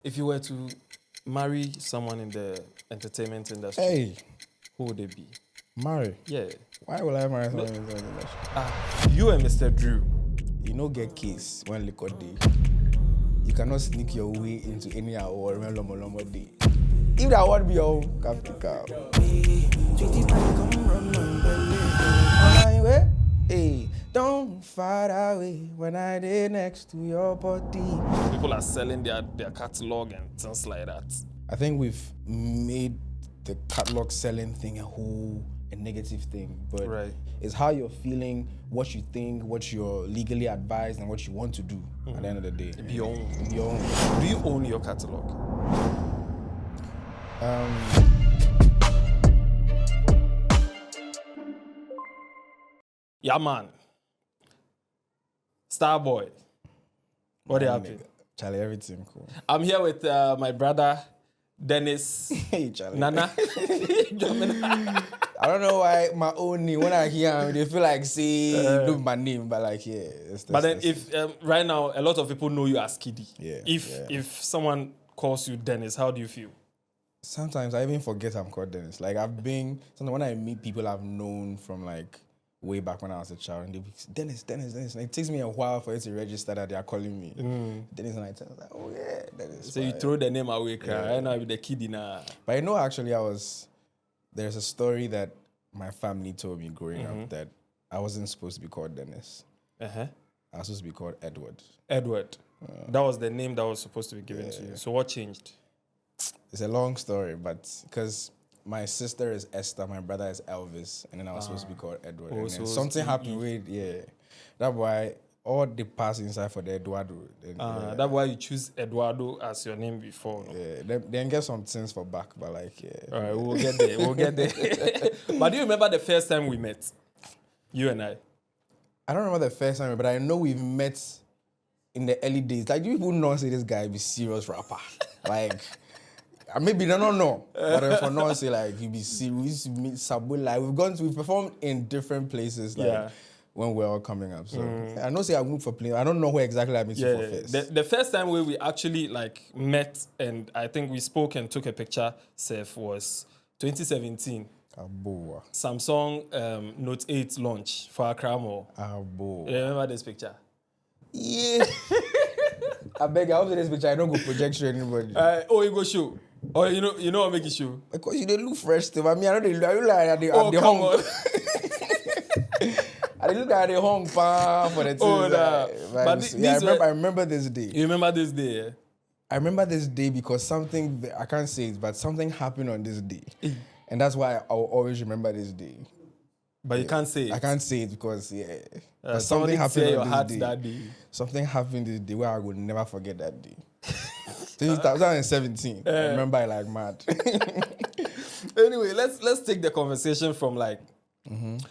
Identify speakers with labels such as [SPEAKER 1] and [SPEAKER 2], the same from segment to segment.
[SPEAKER 1] If you were to marry someone in the entertainment industry,
[SPEAKER 2] Hey,
[SPEAKER 1] who would it be?
[SPEAKER 2] marry.
[SPEAKER 1] Yeah.
[SPEAKER 2] Why will I marry someone in the industry?
[SPEAKER 1] You and Mr. Drew.
[SPEAKER 2] You know, get case when liquor day. You cannot sneak your way into any award when Lomo day. If the award be your capital. Hey, don't far away when I did next to your body.
[SPEAKER 1] People are selling their catalog and things like that.
[SPEAKER 2] I think we've made the catalog selling thing a negative thing, but
[SPEAKER 1] Right.
[SPEAKER 2] it's how you're feeling, what you think, what you're legally advised, and what you want to do at the end of the day.
[SPEAKER 1] Be your own.
[SPEAKER 2] Be your own.
[SPEAKER 1] Do you own your catalog? Yeah, man. Starboy. What happened?
[SPEAKER 2] Charlie, everything cool.
[SPEAKER 1] I'm here with my brother, Dennis.
[SPEAKER 2] Hey, Charlie.
[SPEAKER 1] Nana.
[SPEAKER 2] I don't know why my own name, when I hear him, they feel like, say, look my name, but like, yeah.
[SPEAKER 1] But then if right now, a lot of people know you as KiDi.
[SPEAKER 2] Yeah,
[SPEAKER 1] If someone calls you Dennis, how do you feel?
[SPEAKER 2] Sometimes I even forget I'm called Dennis. Like, sometimes when I meet people I've known from like way back when I was a child, and they be Dennis. And it takes me a while for it to register that they are calling me Dennis, and I was like, oh yeah, Dennis.
[SPEAKER 1] So you throw the name away, cry. Right now with the KiDi now.
[SPEAKER 2] But I know actually there's a story that my family told me growing up that I wasn't supposed to be called Dennis.
[SPEAKER 1] Uh-huh.
[SPEAKER 2] I was supposed to be called Edward.
[SPEAKER 1] Edward. That was the name that was supposed to be given to you. So what changed?
[SPEAKER 2] It's a long story, but because my sister is Esther, my brother is Elvis, and then I was supposed to be called Edward. And then something happened with, that's why all the pass inside for the Eduardo.
[SPEAKER 1] That's why you choose Eduardo as your name before. No?
[SPEAKER 2] Yeah, then get some things for back, but like,
[SPEAKER 1] All right, we'll get there. But do you remember the first time we met? You and I.
[SPEAKER 2] I don't remember the first time, but I know we've met in the early days. Like, you people not say this guy be serious rapper. Like, maybe they don't know. But then for now, say like he be serious. We meet Sabu. Like we've performed in different places. Like when we're all coming up. So I know say I moved for playing. I don't know where exactly I met you for first.
[SPEAKER 1] The first time we actually like met and I think we spoke and took a picture. Seth was 2017.
[SPEAKER 2] Abo.
[SPEAKER 1] Samsung Note 8 launch for Accra Mall.
[SPEAKER 2] Abo.
[SPEAKER 1] You remember this picture?
[SPEAKER 2] Yeah. I beg. I hope this picture I don't go projection anybody.
[SPEAKER 1] You go show. Oh, you know what make it show?
[SPEAKER 2] Because you don't look fresh still. I mean, I don't look like at the
[SPEAKER 1] come
[SPEAKER 2] home.
[SPEAKER 1] on.
[SPEAKER 2] I look like the home for the things. But I remember this day.
[SPEAKER 1] You remember this day? Yeah?
[SPEAKER 2] I remember this day because something, I can't say it, but something happened on this day. And that's why I'll always remember this day.
[SPEAKER 1] But you can't say it.
[SPEAKER 2] I can't say it because, something happened on this day.
[SPEAKER 1] That day.
[SPEAKER 2] Something happened this day where I would never forget that day. 2017. I remember it like mad.
[SPEAKER 1] Anyway, let's take the conversation from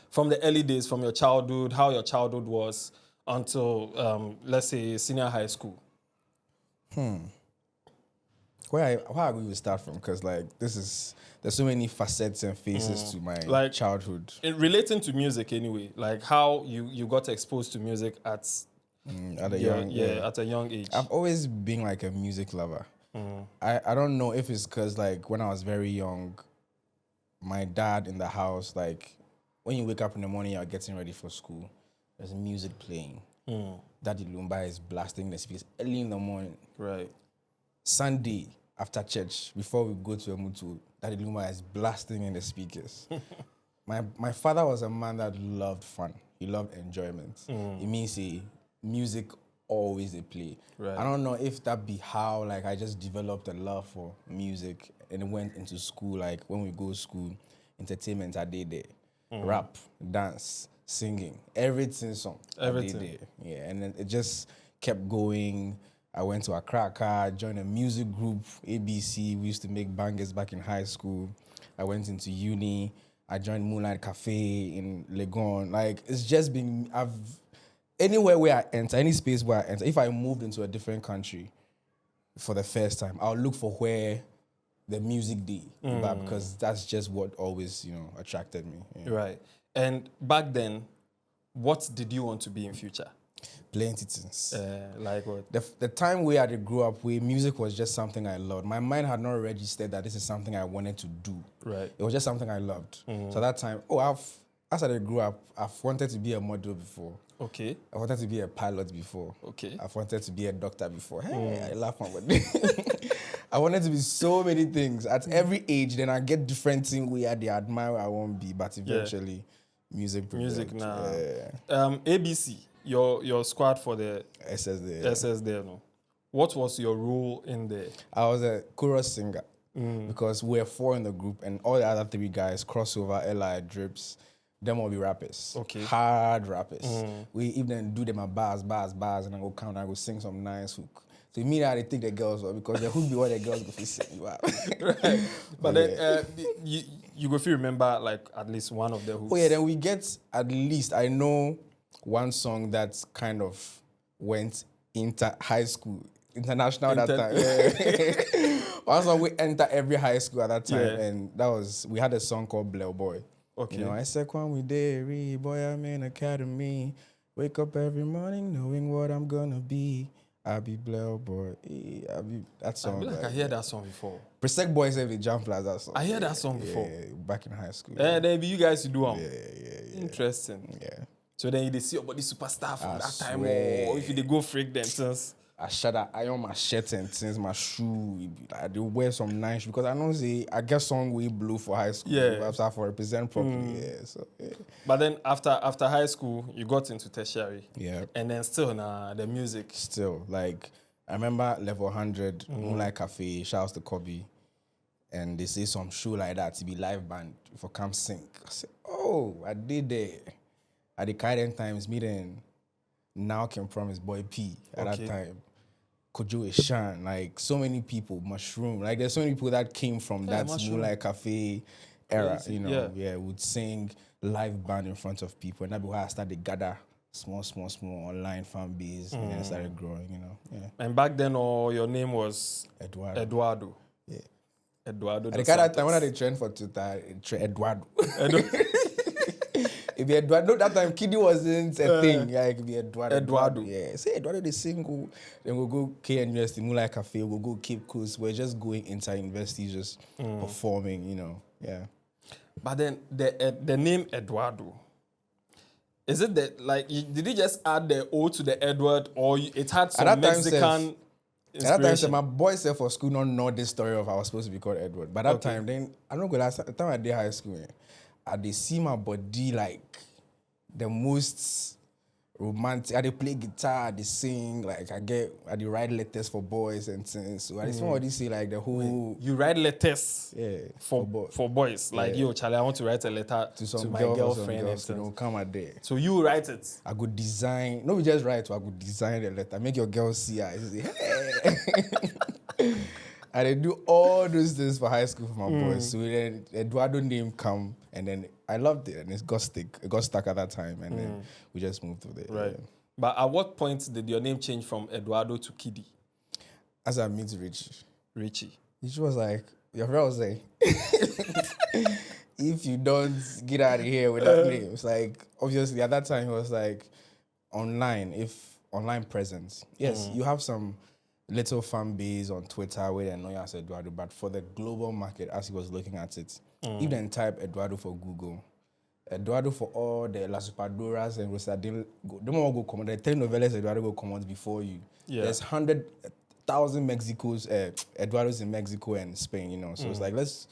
[SPEAKER 1] from the early days, from your childhood, how your childhood was until let's say senior high school.
[SPEAKER 2] Where are we will start from? Because there's so many facets and faces to my childhood.
[SPEAKER 1] Relating to music anyway, like how you got exposed to music at a young age.
[SPEAKER 2] I've always been like a music lover. I don't know if it's because like when I was very young, my dad in the house, like when you wake up in the morning, you're getting ready for school, there's music playing. Daddy Lumba is blasting the speakers early in the morning.
[SPEAKER 1] Right.
[SPEAKER 2] Sunday after church, before we go to a mutu, Daddy Lumba is blasting in the speakers. My father was a man that loved fun. He loved enjoyment. It means music always a play.
[SPEAKER 1] Right.
[SPEAKER 2] I don't know if that be how like I just developed a love for music and went into school. Like when we go to school, entertainment I did there, rap, dance, singing, everything song.
[SPEAKER 1] Everything.
[SPEAKER 2] I did there. Yeah, and then it just kept going. I went to Accra, joined a music group, ABC. We used to make bangers back in high school. I went into uni. I joined Moonlight Cafe in Legon. Like it's just been anywhere where I enter, any space where I enter, if I moved into a different country for the first time, I'll look for where the music did, because that's just what always, attracted me.
[SPEAKER 1] Right. And back then, what did you want to be in future?
[SPEAKER 2] Plenty things.
[SPEAKER 1] Like what?
[SPEAKER 2] The time where I grew up, where music was just something I loved. My mind had not registered that this is something I wanted to do.
[SPEAKER 1] Right.
[SPEAKER 2] It was just something I loved.
[SPEAKER 1] Mm-hmm.
[SPEAKER 2] So at that time, as I grew up, I've wanted to be a model before.
[SPEAKER 1] Okay.
[SPEAKER 2] I wanted to be a pilot before.
[SPEAKER 1] Okay.
[SPEAKER 2] I've wanted to be a doctor before. Hey, I laugh my body. I wanted to be so many things. At every age, then I get different things where they admire where I won't be, but eventually, music prevailed.
[SPEAKER 1] Music now. ABC, your squad for the SS there, no? What was your role in there?
[SPEAKER 2] I was a chorus singer because we were 4 in the group, and all the other 3 guys, crossover, Eli, Drips, them will be rappers.
[SPEAKER 1] Okay.
[SPEAKER 2] Hard rappers. We even do them a bars, and I go count, and I go sing some nice hook. So immediately I think the girls were, because the hook be what the girls go sing you out.
[SPEAKER 1] Right. But then you go if you remember like at least one of the hooks.
[SPEAKER 2] Oh yeah, then we get at least, I know one song that kind of went into high school, international that time. Yeah. One song we enter every high school at that time, and that was, we had a song called Blak Boy.
[SPEAKER 1] Okay.
[SPEAKER 2] You know, I said, when we dairy, boy, I'm in academy. Wake up every morning knowing what I'm gonna be. I be Blak Boy. That song.
[SPEAKER 1] I hear that song before.
[SPEAKER 2] Presec Boys have the jump like that song.
[SPEAKER 1] I hear that song before.
[SPEAKER 2] Yeah, back in high school.
[SPEAKER 1] Then you guys do them.
[SPEAKER 2] Yeah.
[SPEAKER 1] Interesting.
[SPEAKER 2] Yeah.
[SPEAKER 1] So then you see your body superstar from that time,
[SPEAKER 2] swear.
[SPEAKER 1] or if you go freak them since.
[SPEAKER 2] I shut up. I on my shirt and since my shoe, I do wear some nice because I know I get song we blue for high school.
[SPEAKER 1] Yeah.
[SPEAKER 2] After for represent properly. Yeah. So yeah.
[SPEAKER 1] But then after high school, you got into tertiary.
[SPEAKER 2] Yeah.
[SPEAKER 1] And then still the music.
[SPEAKER 2] Still, like I remember level 100, Moonlight Cafe, shouts to Kobe. And they say some show like that to be live band for come sing. I said, oh, I did that. At the Kaiden times meeting, now came from his boy P at that time. Kojo Ishan, like so many people, Mushroom, like there's so many people that came from that Moonlight Cafe era, you know, would sing live band in front of people. And that'd be why I started gather small online fan base and then I started growing, you know. Yeah.
[SPEAKER 1] And back then, your name was
[SPEAKER 2] Eduardo.
[SPEAKER 1] Yeah. Eduardo.
[SPEAKER 2] At the kind of time when I did trend for Twitter, Eduardo. If you Eduardo, that time KiDi wasn't a thing. Yeah, it could be Eduardo. Yeah, say Eduardo the single. Then we'll go KN University, Moonlight Cafe. We'll go Cape Coast. We're just going inside universities, just performing. You know, yeah.
[SPEAKER 1] But then the name Eduardo. Is it that did you just add the O to the Edward, or it had some Mexican?
[SPEAKER 2] At that time, my boys for school don't know this story of I was supposed to be called Edward. But that time, then I don't go last time I did high school. They see my body like the most romantic. I play guitar, they sing, like I write letters for boys and things. So I just want to say like the whole.
[SPEAKER 1] You write letters for boys. Like Charlie, I want to write a letter to my girlfriend.
[SPEAKER 2] Girls, you know, come at there.
[SPEAKER 1] So you write it.
[SPEAKER 2] I could design. No, we just write. I could design the letter. Make your girl see her. Say, hey. And I do all those things for high school for my boys. So then Eduardo name come, and then I loved it, and it got stuck at that time, and then we just moved to there.
[SPEAKER 1] Right. Yeah. But at what point did your name change from Eduardo to KiDi?
[SPEAKER 2] As I meet Richie was like, your friend was like, if you don't get out of here with that name, it's like, obviously at that time he was like, online presence. Yes, you have some little fan base on Twitter where they know you as Eduardo, but for the global market, as he was looking at it, even type Eduardo for Google, Eduardo for all the La Superdoras and Rosadil, don't want to go come on. The telenovelas Eduardo go come on before you. Yeah. There's 100,000 Eduardos in Mexico and Spain, you know. So it's like, let's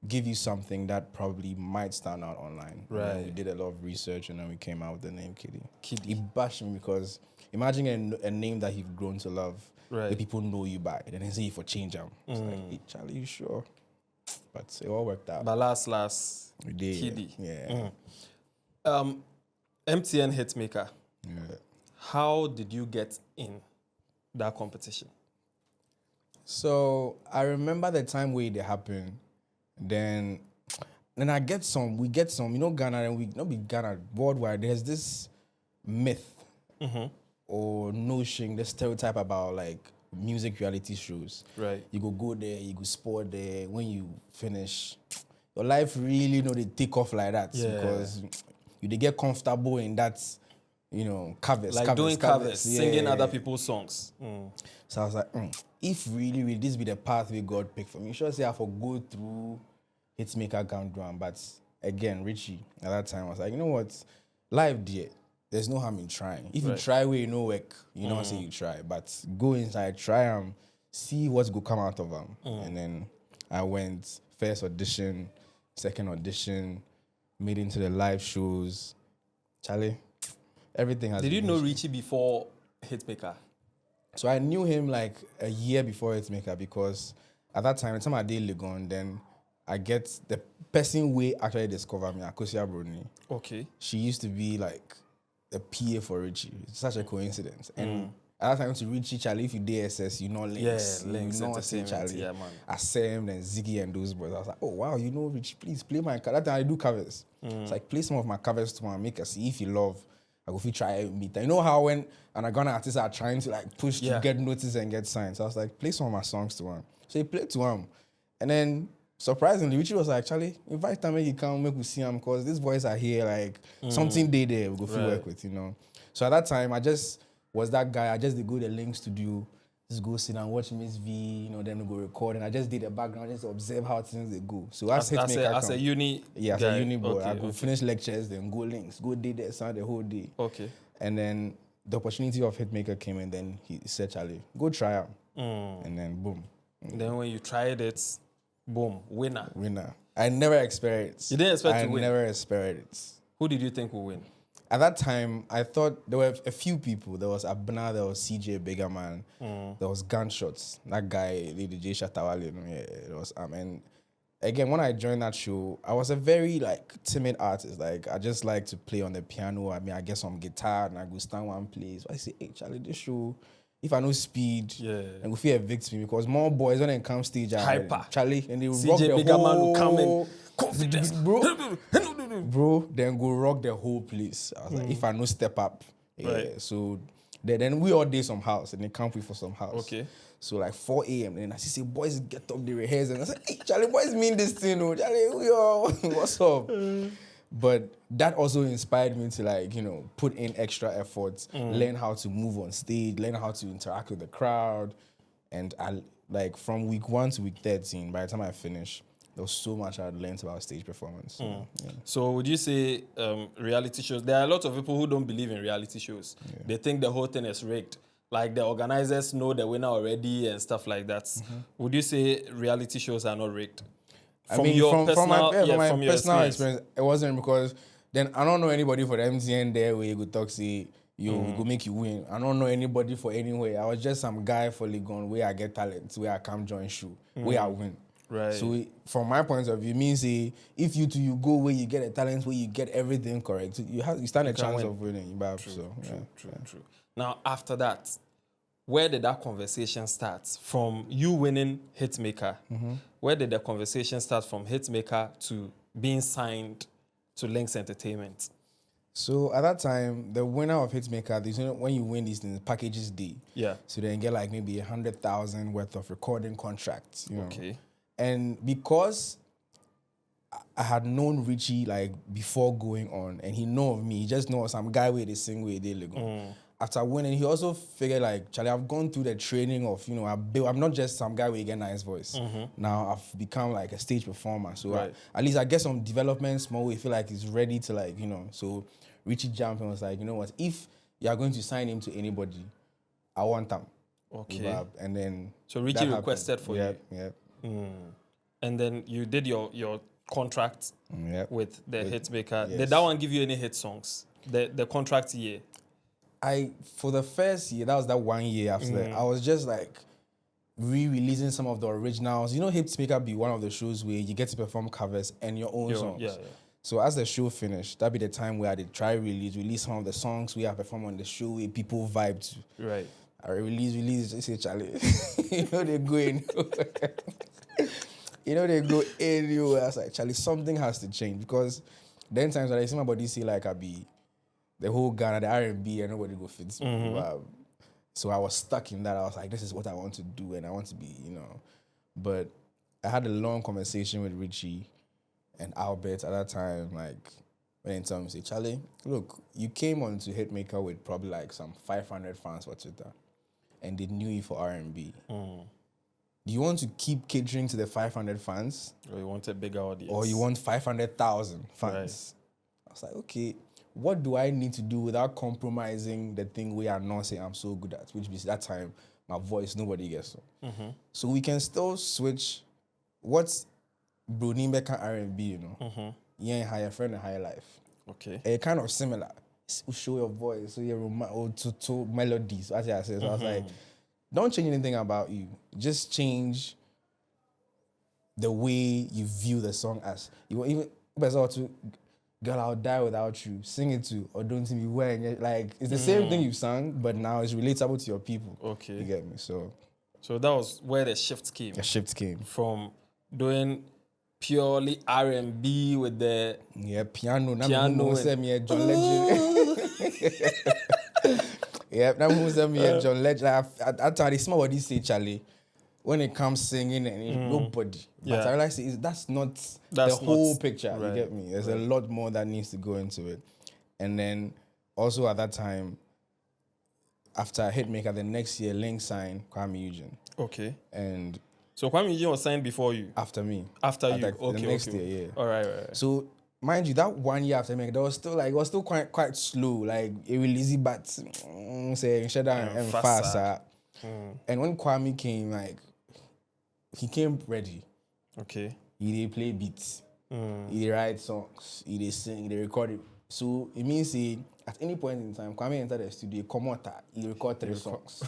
[SPEAKER 2] give you something that probably might stand out online.
[SPEAKER 1] Right.
[SPEAKER 2] We did a lot of research and then we came out with the name KiDi. It bashed me because imagine a name that you've grown to love. Right. The people know you by, and then they say you for change them. It's like, hey, Charlie, you sure? But it all worked out.
[SPEAKER 1] But last,
[SPEAKER 2] we did.
[SPEAKER 1] KiDi.
[SPEAKER 2] Yeah.
[SPEAKER 1] MTN Hitmaker.
[SPEAKER 2] Yeah.
[SPEAKER 1] How did you get in that competition?
[SPEAKER 2] So I remember the time where it happened. Then we get some, you know, Ghana, and we not be Ghana, worldwide. There's this myth. Or notion, the stereotype about like music reality shows.
[SPEAKER 1] Right.
[SPEAKER 2] You go there, you go sport there. When you finish, your life really they take off like that because you they get comfortable in that covers.
[SPEAKER 1] Like doing covers, singing other people's songs.
[SPEAKER 2] So I was like, if really this be the pathway God picked for me, sure say I for go through Hitmaker Ground Drum. But again, Richie, at that time, I was like, you know what? Life, dear. There's no harm in trying. If you try where you know work, you don't say you try. But go inside, try them, see what's going to come out of them. And then I went, first audition, second audition, made into the live shows. Charlie, everything has
[SPEAKER 1] Did you
[SPEAKER 2] been
[SPEAKER 1] know
[SPEAKER 2] history.
[SPEAKER 1] Richie before Hitmaker?
[SPEAKER 2] So I knew him like a year before Hitmaker because at that time, the time I did Legon, then I get the person who actually discovered me, Akosia Bruni.
[SPEAKER 1] Okay.
[SPEAKER 2] She used to be like the PA for Richie. It's such a coincidence. And at that time to Richie, Charlie, if you DSS, you know Lynx.
[SPEAKER 1] Yeah, Lynx
[SPEAKER 2] you know say Charlie.
[SPEAKER 1] Yeah, man.
[SPEAKER 2] Asem and Ziggy and those boys. I was like, oh wow, you know Richie, please play my cover. That time I do covers. It's like play some of my covers to make us see if you love. I go if you try it meet. You know how when an Ghana artists are trying to like push to get noticed and get signed. So I was like, play some of my songs to him. So he played to him. And then surprisingly, Richie was like, Charlie, invite them when you come, make we see them because these boys are here, like something they there we go feel work with, So at that time, I just was that guy. I just did go to the Lynx studio, just go sit and watch Miss V, then go record. And I just did the background, just observe how things they go. So as
[SPEAKER 1] a uni
[SPEAKER 2] yeah, as
[SPEAKER 1] guy.
[SPEAKER 2] a uni boy,
[SPEAKER 1] Okay,
[SPEAKER 2] I go finish lectures, then go Lynx, go did that sound the whole day.
[SPEAKER 1] Okay.
[SPEAKER 2] And then the opportunity of Hitmaker came and then he said, Charlie, go try out. And then boom.
[SPEAKER 1] Then when you tried it, boom, winner.
[SPEAKER 2] I never experienced.
[SPEAKER 1] You didn't expect to win?
[SPEAKER 2] I never experienced.
[SPEAKER 1] Who did you think would win?
[SPEAKER 2] At that time, I thought there were a few people. There was Abna, there was CJ Biggerman, there was Gunshots. That guy, Lady J Shatawale, there was and again, when I joined that show, I was a very timid artist. Like I just like to play on the piano. I mean, I get some guitar and I go stand one place. So I say, hey Charlie, this show, if I know speed, and we feel evict me because more boys when they come stage,
[SPEAKER 1] Hyper.
[SPEAKER 2] Charlie, and they
[SPEAKER 1] CJ
[SPEAKER 2] rock the
[SPEAKER 1] Biggerman
[SPEAKER 2] whole
[SPEAKER 1] will come in confidence,
[SPEAKER 2] bro, then go rock the whole place. I was like, if I know step up, So then we all did some house and they camp with for some house.
[SPEAKER 1] Okay.
[SPEAKER 2] So 4 a.m. and I see boys get up the rehearse and I said, hey Charlie, boys mean this thing, Charlie, yo, what's up? But that also inspired me to put in extra efforts, learn how to move on stage, learn how to interact with the crowd. And I from week 1 to week 13, by the time I finished, there was so much I had learned about stage performance.
[SPEAKER 1] So would you say reality shows, there are a lot of people who don't believe in reality shows. Yeah. They think the whole thing is rigged. Like the organizers know the winner already and stuff like that. Would you say reality shows are not rigged?
[SPEAKER 2] From my personal experience, it wasn't because then I don't know anybody for the MTN there where you go talk say, yo, we go make you win. I don't know anybody for anywhere. I was just some guy for Legon where I get talent, where I come join show, where I win.
[SPEAKER 1] Right.
[SPEAKER 2] So from my point of view, it means if you go where you get a talent, where you get everything correct, you stand a chance of winning.
[SPEAKER 1] True. Now after that, where did that conversation start? From you winning Hitmaker, where did the conversation start from Hitmaker to being signed to Lynx Entertainment?
[SPEAKER 2] So at that time, the winner of Hitmaker, when you win these things, packages day.
[SPEAKER 1] Yeah.
[SPEAKER 2] So then get maybe 100,000 worth of recording contracts.
[SPEAKER 1] Okay.
[SPEAKER 2] And because I had known Richie before going on, and he know of me, he just knows some guy where they sing where they go. After winning, he also figured Charlie, I've gone through the training of, I'm not just some guy where you get a nice voice. Now I've become a stage performer. So at least I get some development small way, feel he's ready to so Richie jumped and was like, you know what, if you are going to sign him to anybody, I want them.
[SPEAKER 1] Okay.
[SPEAKER 2] And then
[SPEAKER 1] so Richie requested for you.
[SPEAKER 2] Yeah.
[SPEAKER 1] And then you did your contract with the Hitmaker.
[SPEAKER 2] Yes.
[SPEAKER 1] Did that one give you any hit songs? The contract year?
[SPEAKER 2] For the first year, that was that 1 year after that, I was just re-releasing some of the originals. Hitmaker be one of the shows where you get to perform covers and your own songs. Yeah. So as the show finished, that'd be the time where I did try release some of the songs we have performed on the show where people vibe to.
[SPEAKER 1] Right.
[SPEAKER 2] I release, say Charlie. They go in. They go anywhere. I was like, Charlie, something has to change because then times when I see my body say I be the whole Ghana, the R&B, and nobody go fits me. So I was stuck in that. I was like, this is what I want to do, and I want to be, But I had a long conversation with Richie and Albert at that time, when they tell me, say, Charlie, look, you came onto Hitmaker with probably like some 500 fans for Twitter, and they knew you for R&B. Do you want to keep catering to the 500 fans?
[SPEAKER 1] Or you want a bigger audience?
[SPEAKER 2] Or you want 500,000 fans? Right. I was like, okay, what do I need to do without compromising the thing we are not saying I'm so good at, which is that time, my voice, nobody gets so. So we can still switch what's Brunimeka R&B, you know? Yeah, higher friend and higher life.
[SPEAKER 1] Okay.
[SPEAKER 2] Kind of similar. Show your voice, so your to melodies, as I said. So I was like, don't change anything about you. Just change the way you view the song as. You want even to Girl, I'll die without you. Sing it to, or don't see me wearing. Like, it's the same thing you've sung, but now it's relatable to your people.
[SPEAKER 1] Okay.
[SPEAKER 2] You get me? So
[SPEAKER 1] that was where the shift came.
[SPEAKER 2] The shift came. From
[SPEAKER 1] doing purely R&B with the
[SPEAKER 2] piano and John Legend. Yeah, that was me John Legend. I thought it's small what he say, Charlie. When it comes singing and nobody.
[SPEAKER 1] Yeah.
[SPEAKER 2] But I realize that's not the whole picture. Right. You get me? There's a lot more that needs to go into it. And then also at that time, after Hitmaker, the next year, Lynx signed Kwame Eugene. Okay. And
[SPEAKER 1] so Kwame Eugene was signed before you?
[SPEAKER 2] After me.
[SPEAKER 1] After you?
[SPEAKER 2] Okay. The next year, yeah.
[SPEAKER 1] All right.
[SPEAKER 2] So mind you, that 1 year after Hitmaker, it was still quite slow. Like it was easy, but saying Shedda and faster. And when Kwame came, like he came ready.
[SPEAKER 1] Okay.
[SPEAKER 2] He did play beats. He did write songs. He did sing. He did record it. So it means at any point in time, Kwame entered the studio, he record 3 songs.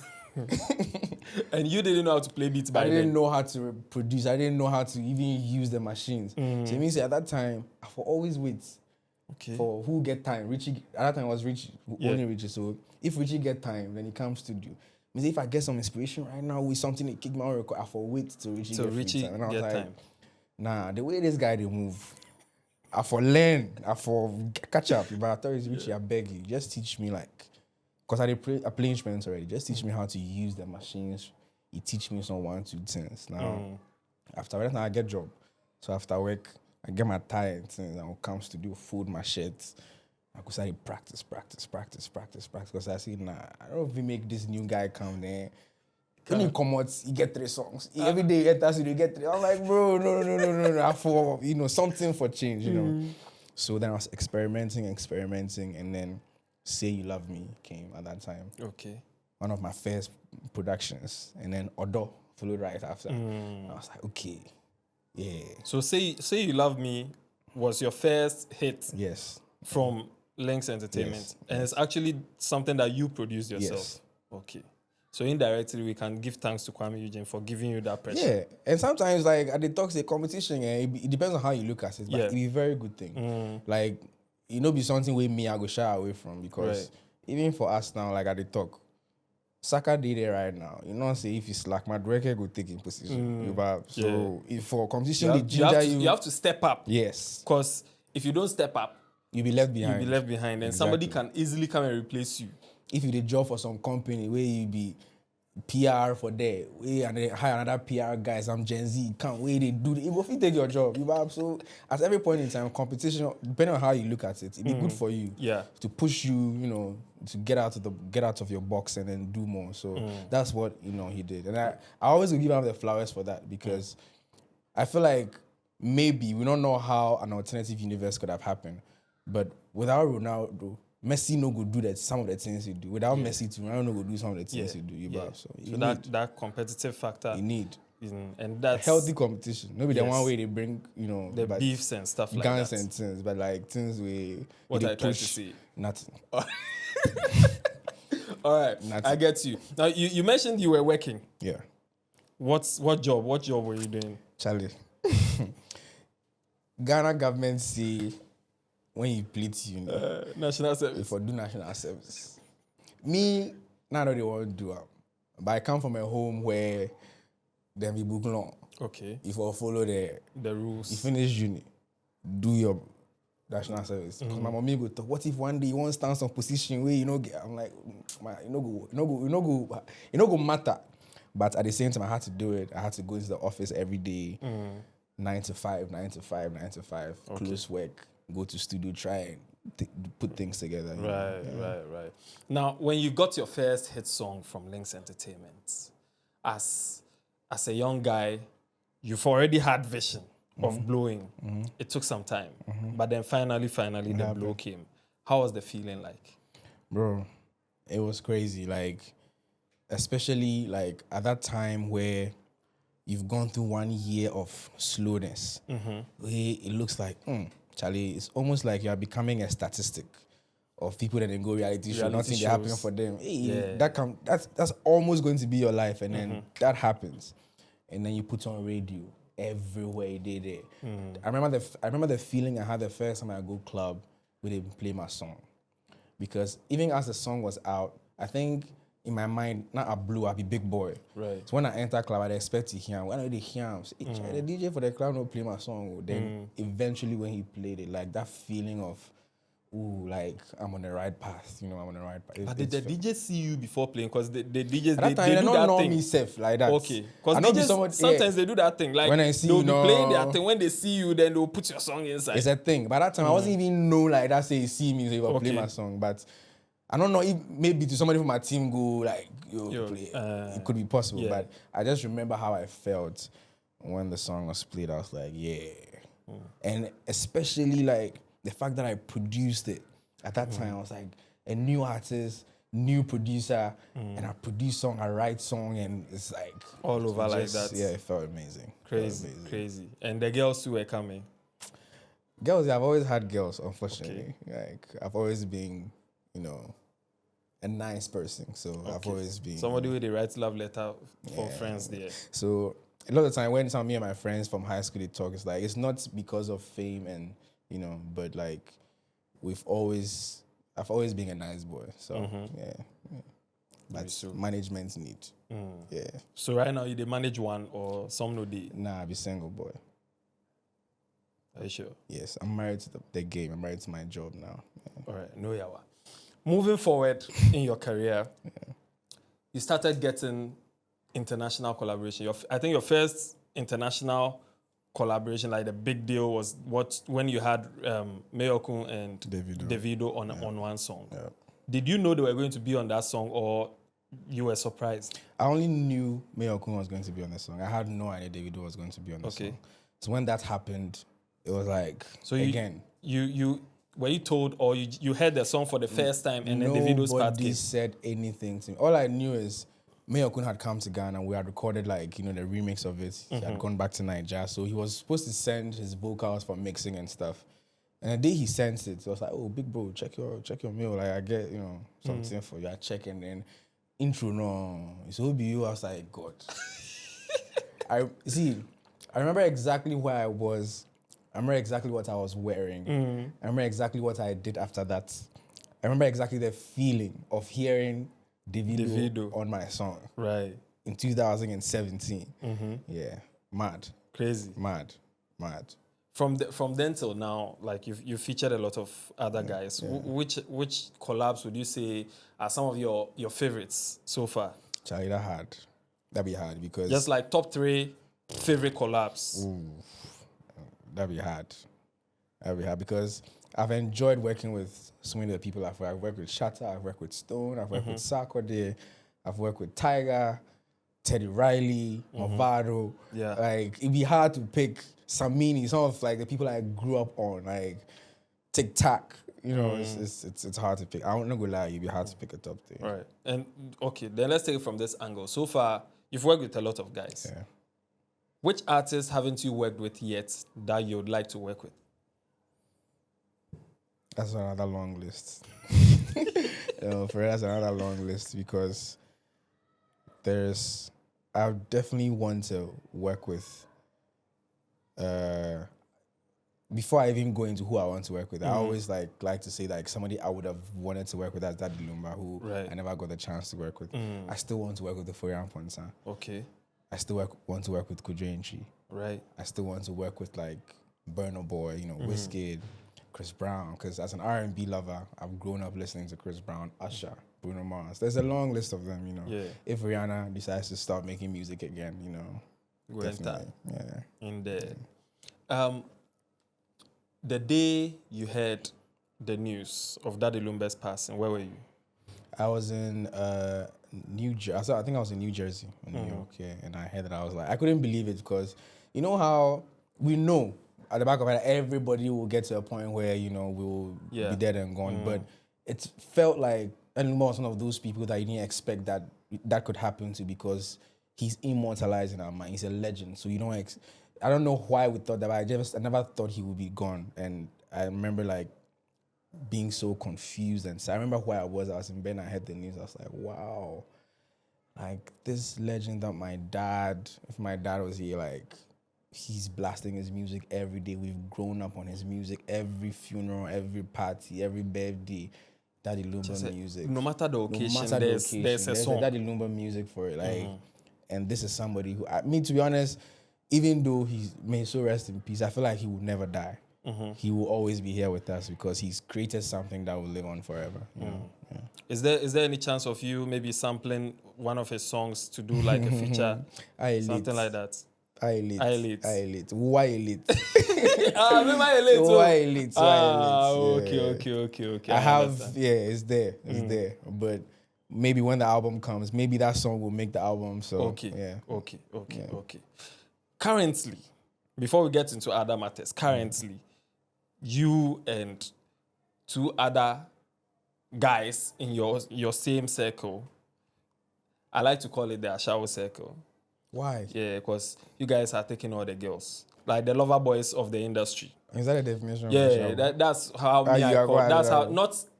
[SPEAKER 1] And you didn't know how to play beats by then?
[SPEAKER 2] I didn't know how to produce. I didn't know how to even use the machines. So it means at that time, I will always wait for who get time. Richie, at that time was Richie, only Richie. So if Richie get time, then he comes studio. Means if I get some inspiration right now with something that kick my own record, I will wait till Richie get time. And I was like, time. Nah, the way this guy they move, I for learn, I for catch up. But I thought it's Richie, I beg you, just teach me because I play instruments already. Just teach me how to use the machines. He teach me some 1, 2 things. Now, after that, I get job. So after work, I get my tie and things. I will come to do food, my shirts. I could say practice. Because I see, I don't even make this new guy come there. When he come out, he get 3 songs. Every day he enters, he get 3. I'm like, bro, no. I for something for change, So then I was experimenting, and then Say You Love Me came at that time. Okay. One of my first productions, and then Odo followed right after. I was like, okay, yeah.
[SPEAKER 1] So Say You Love Me was your first hit.
[SPEAKER 2] Yes.
[SPEAKER 1] From Lynx Entertainment, and it's actually something that you produced yourself.
[SPEAKER 2] Yes.
[SPEAKER 1] Okay. So indirectly, we can give thanks to Kwame Eugene for giving you that pressure.
[SPEAKER 2] Yeah, and sometimes at the talks, the competition, it depends on how you look at it, but it's a very good thing. Be something with me I go shy away from, because even for us now, at the talk, Saka did it right now. Say if you slack, my director go take in position. If for competition,
[SPEAKER 1] you have to step up.
[SPEAKER 2] Yes.
[SPEAKER 1] Because if you don't step up,
[SPEAKER 2] you'll be left behind.
[SPEAKER 1] And somebody can easily come and replace you.
[SPEAKER 2] If you did job for some company where you be PR for there, and they hire another PR guys, I'm Gen Z, can't wait they do it. If you take your job, so at every point in time, competition, depending on how you look at it, it'd be good for you. Yeah. To push you, to get out of your box and then do more. So that's what he did. And I always give him the flowers for that, because I feel like maybe we don't know how an alternative universe could have happened. But without Ronaldo, Messi no go do that some of the things you do. Without Messi, Ronaldo no go do some of the things you do. So
[SPEAKER 1] that competitive factor
[SPEAKER 2] you need,
[SPEAKER 1] and that's
[SPEAKER 2] healthy competition. Maybe the one way they bring
[SPEAKER 1] the beefs and stuff like
[SPEAKER 2] guns
[SPEAKER 1] that.
[SPEAKER 2] and things, but things we
[SPEAKER 1] what I try to see
[SPEAKER 2] nothing.
[SPEAKER 1] All right, nothing. I get you. Now you mentioned you were working.
[SPEAKER 2] Yeah.
[SPEAKER 1] What job were you doing,
[SPEAKER 2] Charlie? Ghana government say, when you plead,
[SPEAKER 1] national service.
[SPEAKER 2] For do national service. Me, now they want to do it. But I come from a home where them we book long.
[SPEAKER 1] Okay.
[SPEAKER 2] If I follow the
[SPEAKER 1] rules.
[SPEAKER 2] You finish uni, do your national service. Because my mommy go talk, what if one day you want to stand some position where I'm like, you no go matter. But at the same time, I had to do it. I had to go into the office every day. 9 to 5, close work. go to studio, try and put things together.
[SPEAKER 1] Right. Now, when you got your first hit song from Lynx Entertainment, as a young guy, you've already had vision of blowing. It took some time, but then finally, the blow came. How was the feeling like?
[SPEAKER 2] Bro, it was crazy. Like, especially like at that time where you've gone through 1 year of slowness, where it looks like, Charlie, it's almost like you are becoming a statistic of people that then go reality show, nothing that happening for them. Hey, that's almost going to be your life, and then that happens, and then you put on radio everywhere you did it. I remember the feeling I had the first time I go club where they play my song, because even as the song was out, I think in my mind, not a blue, I'll be big boy.
[SPEAKER 1] Right.
[SPEAKER 2] So when I enter club, I expect to hear him. When I hear him, say, the DJ for the club will play my song. Then eventually when he played it, like that feeling of, ooh, like I'm on the right path. I'm on the right path.
[SPEAKER 1] But did the DJ see you before playing? Because the DJs,
[SPEAKER 2] they do that know thing. Me safe like that.
[SPEAKER 1] Okay. Because sometimes they do that thing. Like,
[SPEAKER 2] when I see
[SPEAKER 1] they'll be playing their thing. When they see you, then they'll put your song inside.
[SPEAKER 2] It's a thing. By that time, I wasn't even know like that. Say, see me, so you play my song. But I don't know if maybe to somebody from my team go like, play. It could be possible. But I just remember how I felt when the song was played. I was like, and especially like the fact that I produced it at that time. I was like a new artist, new producer, and I produce song, I write song, and it's like
[SPEAKER 1] all over like that.
[SPEAKER 2] Yeah, it felt amazing.
[SPEAKER 1] Crazy. And the girls too were coming.
[SPEAKER 2] Girls, I've always had girls, unfortunately. Like I've always been, a nice person. So I've always been
[SPEAKER 1] somebody who they write love letter for friends there.
[SPEAKER 2] So a lot of the time when some of me and my friends from high school they talk, it's like it's not because of fame and but like I've always been a nice boy. So But management need. Yeah.
[SPEAKER 1] So right now you they manage one or some no day?
[SPEAKER 2] Nah, I be single boy.
[SPEAKER 1] Are you sure?
[SPEAKER 2] Yes, I'm married to the game. I'm married to my job now. Yeah.
[SPEAKER 1] All right, no yawa. Moving forward in your career, you started getting international collaboration. I think your first international collaboration, like the big deal, was when you had Mayokun and Davido on one song.
[SPEAKER 2] Yeah.
[SPEAKER 1] Did you know they were going to be on that song, or you were surprised?
[SPEAKER 2] I only knew Mayokun was going to be on the song. I had no idea Davido was going to be on the song. So when that happened, it was like,
[SPEAKER 1] you were you told, or you heard the song for the first time and then Davido's part came?
[SPEAKER 2] Nobody said anything to me. All I knew is Mayokun had come to Ghana and we had recorded the remix of it. He had gone back to Nigeria. So he was supposed to send his vocals for mixing and stuff. And the day he sent it, I was like, oh, big bro, check your mail. Like I get, something for you. I check and then intro, no. It's OBU. I was like, God. I remember exactly where I was. I remember exactly what I was wearing. I remember exactly what I did after that. I remember exactly the feeling of hearing Davido on my song.
[SPEAKER 1] Right.
[SPEAKER 2] In 2017. Yeah. Mad.
[SPEAKER 1] Crazy.
[SPEAKER 2] Mad.
[SPEAKER 1] From then till now, like you featured a lot of other guys.
[SPEAKER 2] Yeah.
[SPEAKER 1] Which collabs would you say are some of your favorites so far?
[SPEAKER 2] Charlie, that'd be hard because
[SPEAKER 1] just like top 3 favorite collabs.
[SPEAKER 2] Ooh, that'd be hard because I've enjoyed working with so many of the people I've worked with Shatta, I've worked with Stone, I've worked with Sarkodie, I've worked with Tiger, Teddy Riley, Mavado.
[SPEAKER 1] Yeah.
[SPEAKER 2] Like it'd be hard to pick some of like the people I grew up on, like Tic Tac. It's hard to pick. I'm not gonna lie, it'd be hard to pick a top 3.
[SPEAKER 1] Right. And okay, then let's take it from this angle. So far, you've worked with a lot of guys.
[SPEAKER 2] Yeah.
[SPEAKER 1] Which artists haven't you worked with yet that you would like to work with?
[SPEAKER 2] That's another long list. That's another long list because I definitely want to work with, before I even go into who I want to work with, I always like to say like somebody I would have wanted to work with as Daddy Lumba, who I never got the chance to work with. I still want to work with the Foyan Ponsa.
[SPEAKER 1] Okay.
[SPEAKER 2] I still want to work with Kojo.
[SPEAKER 1] Right.
[SPEAKER 2] I still want to work with like Burna Boy, Wizkid, Chris Brown, because as an R&B lover, I've grown up listening to Chris Brown, Usher, Bruno Mars. There's a long list of them,
[SPEAKER 1] Yeah.
[SPEAKER 2] If Rihanna decides to start making music again,
[SPEAKER 1] definitely.
[SPEAKER 2] Yeah.
[SPEAKER 1] In there. the day you heard the news of Daddy Lumba's passing, where were you?
[SPEAKER 2] I was in New Jersey. I think I was in New Jersey, in New York, yeah. And I heard that. I was like, I couldn't believe it because you know how we know at the back of our head, everybody will get to a point where, you know, we'll be dead and gone. But it felt like Lumba was one of those people that you didn't expect that could happen to because he's immortalized in our mind. He's a legend. So you don't I don't know why we thought that, but I never thought he would be gone. And I remember like being so confused. And so I remember where I was in bed and I heard the news. I was like, wow, like this legend that if my dad was here, like he's blasting his music every day. We've grown up on his music, every funeral, every party, every birthday. Daddy Lumba music.
[SPEAKER 1] No matter the occasion, there's a song.
[SPEAKER 2] Daddy Lumba music for it. Like, and this is somebody who, to be honest, even though may so rest in peace, I feel like he will never die. He will always be here with us because he's created something that will live on forever. You know? Yeah.
[SPEAKER 1] Is there any chance of you maybe sampling one of his songs to do like a feature, something like that?
[SPEAKER 2] Why elite?
[SPEAKER 1] Why elite?
[SPEAKER 2] Why elite?
[SPEAKER 1] Okay.
[SPEAKER 2] I have, it's there, but maybe when the album comes, maybe that song will make the album. So
[SPEAKER 1] okay. Currently, before we get into other matters, you and two other guys in your same circle, I like to call it the Ashawo circle.
[SPEAKER 2] Why?
[SPEAKER 1] Yeah, because you guys are taking all the girls, like the lover boys of the industry.
[SPEAKER 2] Is that a definition?
[SPEAKER 1] Yeah, that's how me I call it.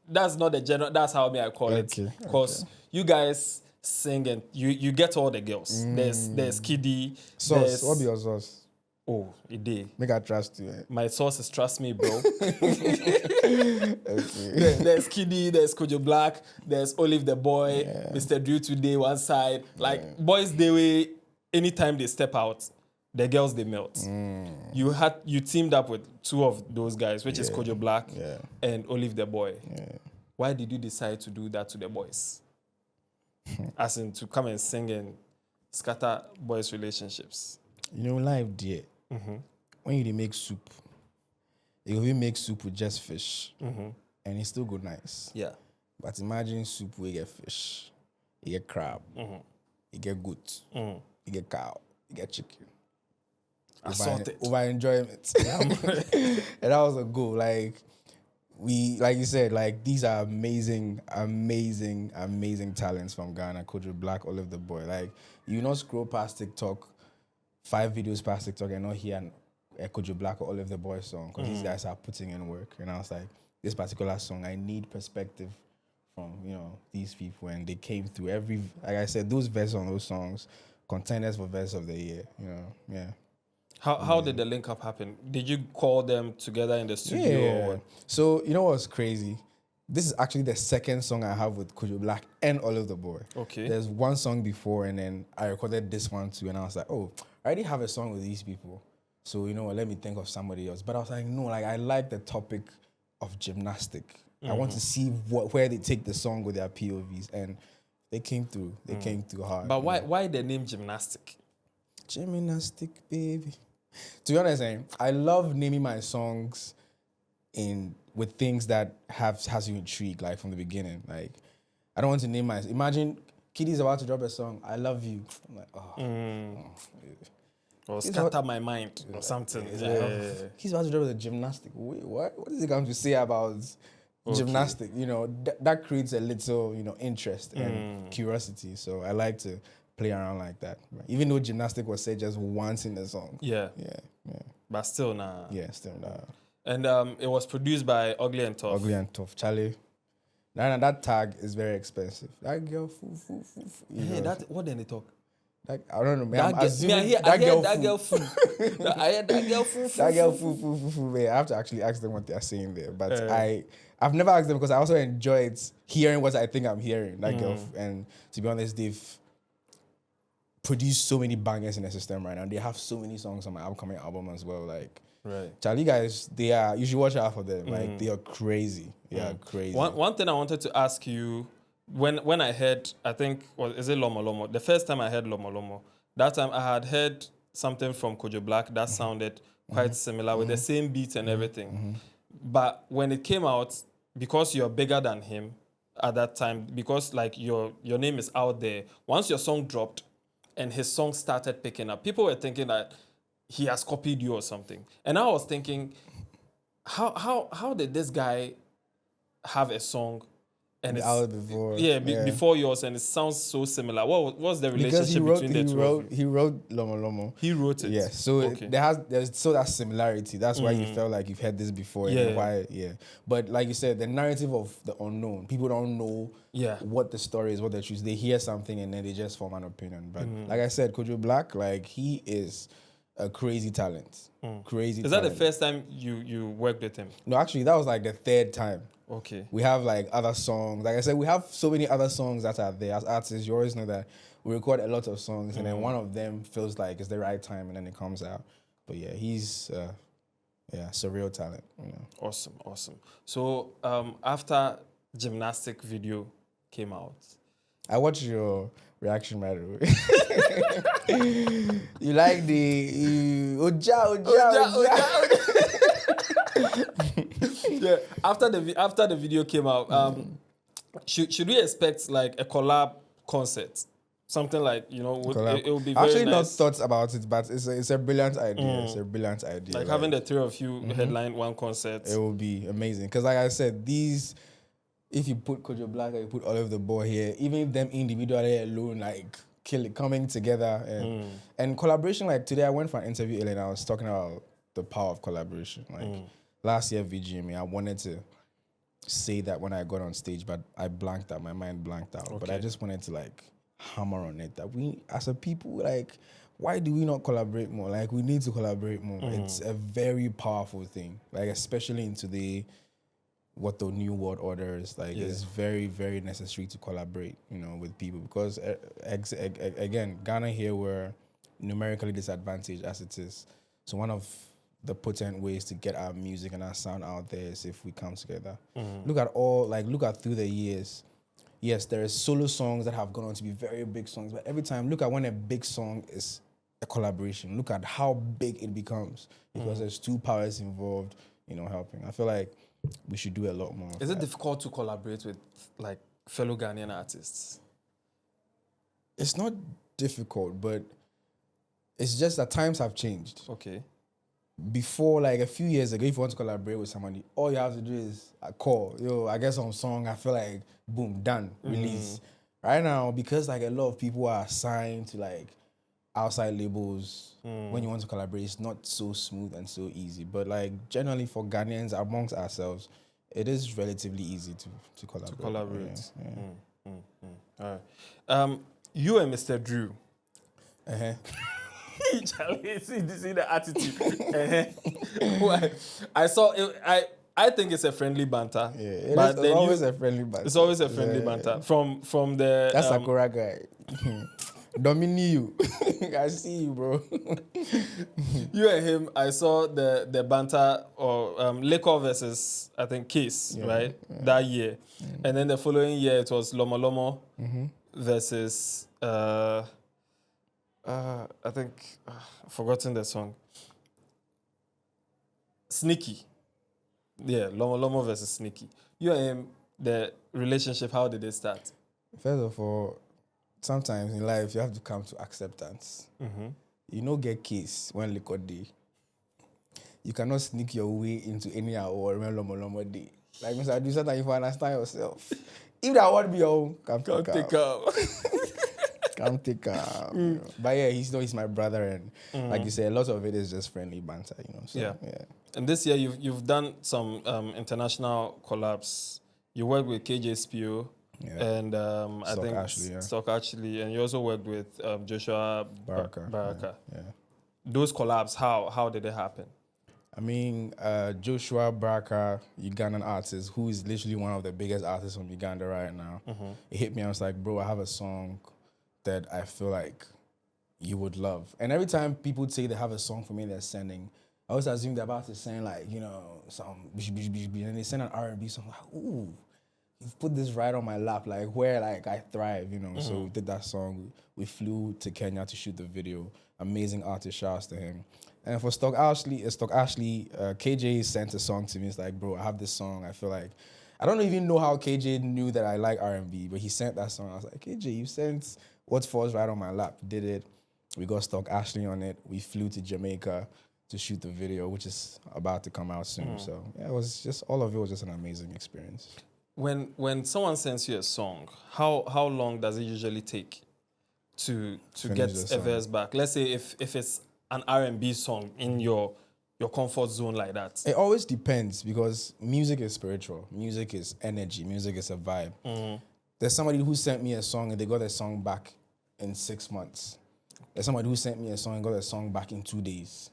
[SPEAKER 1] That's not the general. That's how me I call it. Because you guys sing and you get all the girls. There's KiDi.
[SPEAKER 2] Sauce. What be your sauce?
[SPEAKER 1] Oh, it did.
[SPEAKER 2] Make I trust you.
[SPEAKER 1] My source is trust me, bro. There's KiDi, there's Kojo Blak, there's Olive the Boy, Mr. Drew today one side. Like boys, anytime they step out, the girls they melt. You teamed up with two of those guys, which is Kojo Blak and Olive the Boy. Why did you decide to do that to the boys? As in to come and sing and scatter boys' relationships.
[SPEAKER 2] You know, life, dear. When you make soup, you will make soup with just fish, and it's still good nice.
[SPEAKER 1] Yeah. But
[SPEAKER 2] imagine soup where you get fish, you get crab, you get goat, you get cow, you get chicken.
[SPEAKER 1] Assorted.
[SPEAKER 2] Over enjoyment. And that was a goal. Like you said, like these are amazing talents from Ghana. Kojo Blak, Olive the Boy. Like you not scroll past TikTok, 5 videos past TikTok and not hear a Kojo Blak or Olive the Boy song because these guys are putting in work. And I was like, this particular song, I need perspective from, these people. And they came through like I said, those verses on those songs, contenders for verse of the year, yeah.
[SPEAKER 1] How did the link up happen? Did you call them together in the studio?
[SPEAKER 2] Yeah. Or? So, you know what's crazy? This is actually the second song I have with Kojo Blak and Olive the Boy.
[SPEAKER 1] Okay.
[SPEAKER 2] There's one song before and then I recorded this one too and I was like, oh, I already have a song with these people. So, you know what, let me think of somebody else. But I was like, no, like I like the topic of gymnastic. I want to see where they take the song with their POVs. And they came through. They came through hard.
[SPEAKER 1] But why the name Gymnastic?
[SPEAKER 2] Gymnastic, baby. To be honest, I love naming my songs with things that has you intrigued, like from the beginning. Like, I don't want to name imagine KiDi's about to drop a song, I love you. I'm like,
[SPEAKER 1] or scatter my mind or something.
[SPEAKER 2] He's about to drop the Gymnastic. Wait, what? What is he going to say about gymnastic? That creates a little, interest and curiosity. So I like to play around like that. Even though Gymnastic was said just once in the song.
[SPEAKER 1] Yeah. But still nah.
[SPEAKER 2] Yeah, still nah.
[SPEAKER 1] And it was produced by Ugly and Tough.
[SPEAKER 2] Ugly and Tough. Charlie. That tag is very expensive. That girl, foo.
[SPEAKER 1] Hey, what then they talk?
[SPEAKER 2] I don't know, man.
[SPEAKER 1] I hear that girl foo. I hear that girl foo.
[SPEAKER 2] That girl foo. Man, I have to actually ask them what they're saying there. But I've never asked them because I also enjoyed hearing what I think I'm hearing. That girl. And to be honest, they've produced so many bangers in the system right now. They have so many songs on my upcoming album as well. Like,
[SPEAKER 1] right.
[SPEAKER 2] Charlie guys, you should watch out for them. Like, they are crazy. They are crazy.
[SPEAKER 1] One thing I wanted to ask you, when I heard, I think, is it Lomo Lomo? The first time I heard Lomo Lomo, that time I had heard something from Kojo Blak that sounded quite similar with the same beats and everything. But when it came out, because you're bigger than him at that time, because like your name is out there, once your song dropped and his song started picking up, people were thinking that he has copied you or something. And I was thinking, how did this guy have a song and it's
[SPEAKER 2] out before.
[SPEAKER 1] Before yours, and it sounds so similar? What's the
[SPEAKER 2] Because
[SPEAKER 1] relationship between the two of you?
[SPEAKER 2] he wrote Lomo Lomo.
[SPEAKER 1] He wrote it.
[SPEAKER 2] Yeah, so
[SPEAKER 1] Okay.
[SPEAKER 2] there's so that similarity. That's why you felt like you've heard this before.
[SPEAKER 1] Yeah.
[SPEAKER 2] And why, But like you said, the narrative of the unknown. People don't know what the story is, what they choose. They hear something and then they just form an opinion. But like I said, Kojo Blak, like he is a crazy talent. Crazy.
[SPEAKER 1] Is that the first time you worked with him?
[SPEAKER 2] No, actually, that was like the third time.
[SPEAKER 1] Okay.
[SPEAKER 2] We have like other songs. Like I said, we have so many other songs that are there. As artists, you always know that we record a lot of songs, and then one of them feels like it's the right time, and then it comes out. But yeah, he's surreal talent. You know.
[SPEAKER 1] Awesome. So after Gymnastic video came out,
[SPEAKER 2] I watched your reaction, by the way. You like the Oja.
[SPEAKER 1] Yeah. After the video came out, should we expect like a collab concert? Something like, it would be very
[SPEAKER 2] actually
[SPEAKER 1] nice.
[SPEAKER 2] not thought about it, but it's a brilliant idea. It's a brilliant idea.
[SPEAKER 1] Like having the three of you headline one concert.
[SPEAKER 2] It will be amazing. Because like I said, if you put Kojo Blak, you put all of the boy here, even them individually alone, like coming together and collaboration. Like today, I went for an interview and I was talking about the power of collaboration. Like last year, VGMA, I wanted to say that when I got on stage, but I blanked out. My mind blanked out. Okay. But I just wanted to like hammer on it that we, as a people, like, why do we not collaborate more? Like, we need to collaborate more. It's a very powerful thing. Like, especially in today, what the new world order is like, it's very, very necessary to collaborate, with people, because again, Ghana here, we're numerically disadvantaged as it is. So one of the potent ways to get our music and our sound out there is if we come together. Look at through the years. Yes, there is solo songs that have gone on to be very big songs, but every time, look at when a big song is a collaboration. Look at how big it becomes because there's two powers involved, helping. I feel like we should do a lot more.
[SPEAKER 1] Is it difficult to collaborate with like fellow Ghanaian artists?
[SPEAKER 2] It's not difficult, but it's just that times have changed.
[SPEAKER 1] Okay.
[SPEAKER 2] Before, like a few years ago, if you want to collaborate with somebody, all you have to do is a call. I get some song, I feel like, boom, done, release. Right now, because like a lot of people are signed to like outside labels, when you want to collaborate, it's not so smooth and so easy. But like generally for Ghanaians amongst ourselves, it is relatively easy to collaborate.
[SPEAKER 1] All right. You and Mr. Drew. Charlie, see the attitude. I saw it. I think it's a friendly banter.
[SPEAKER 2] Yeah, it's always a friendly banter.
[SPEAKER 1] It's always a friendly banter. From the
[SPEAKER 2] that's Sakura guy. Domini you. I see you, bro.
[SPEAKER 1] You and him, I saw the banter or Liquor versus I think Case, right? Yeah. That year. And then the following year it was Lomo Lomo versus I think I've forgotten the song. Sneaky. Yeah, Lomo Lomo versus Sneaky. You and him, the relationship, how did it start?
[SPEAKER 2] First of all, sometimes in life you have to come to acceptance. You don't get case when liquor day. You cannot sneak your way into any award when Lomo Lomo day. Like Mr. Do something if you understand yourself. If that award be your own, come take out. Come take But yeah, he's my brother, and like you said, a lot of it is just friendly banter, So, yeah.
[SPEAKER 1] And this year you've done some international collabs. You worked with KJ and I think Stock Ashley, and you also worked with Joshua Baraka.
[SPEAKER 2] Yeah.
[SPEAKER 1] Those collabs, how did it happen?
[SPEAKER 2] I mean, Joshua Baraka, Ugandan artist, who is literally one of the biggest artists from Uganda right now. It hit me. I was like, bro, I have a song that I feel like you would love. And every time people say they have a song for me they're sending, I always assume they're about to send like, some and they send an R&B song. Like, ooh, you've put this right on my lap, like where like I thrive, you know. So we did that song. We flew to Kenya to shoot the video. Amazing artist, shouts to him. And for Stock Ashley, KJ sent a song to me. It's like, bro, I have this song. I feel like I don't even know how KJ knew that I like R&B, but he sent that song. I was like, KJ, you sent What Falls Right on My Lap. Did it. We got Stock Ashley on it. We flew to Jamaica to shoot the video, which is about to come out soon. So yeah, it was just all of it was just an amazing experience.
[SPEAKER 1] When someone sends you a song, how long does it usually take to get a verse back? Let's say if it's an R&B song in your comfort zone like that.
[SPEAKER 2] It always depends because music is spiritual. Music is energy. Music is a vibe. There's somebody who sent me a song and they got their song back in 6 months. There's somebody who sent me a song and got their song back in 2 days.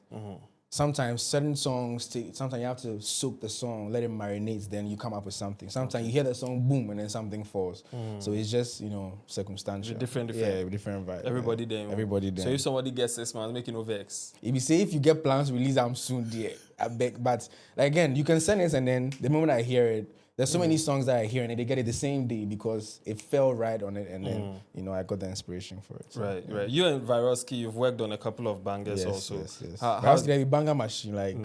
[SPEAKER 2] Sometimes certain songs sometimes you have to soak the song, let it marinate, then you come up with something. Sometimes you hear the song, boom, and then something falls. So it's just, you know, circumstantial.
[SPEAKER 1] Different.
[SPEAKER 2] Yeah, different vibe.
[SPEAKER 1] Everybody there.
[SPEAKER 2] Everybody there.
[SPEAKER 1] So if somebody gets 6 months, making no vex.
[SPEAKER 2] If you say if you get plans to release them soon, dear, I beg. But like, again, you can send it and then the moment I hear it, there's so many songs that I hear and they get it the same day because it fell right on it and then, you know, I got the inspiration for it. So,
[SPEAKER 1] right, right. You and Varoski, you've worked on a couple of bangers also.
[SPEAKER 2] Yes.
[SPEAKER 1] How's
[SPEAKER 2] Varoski, banger machine, like,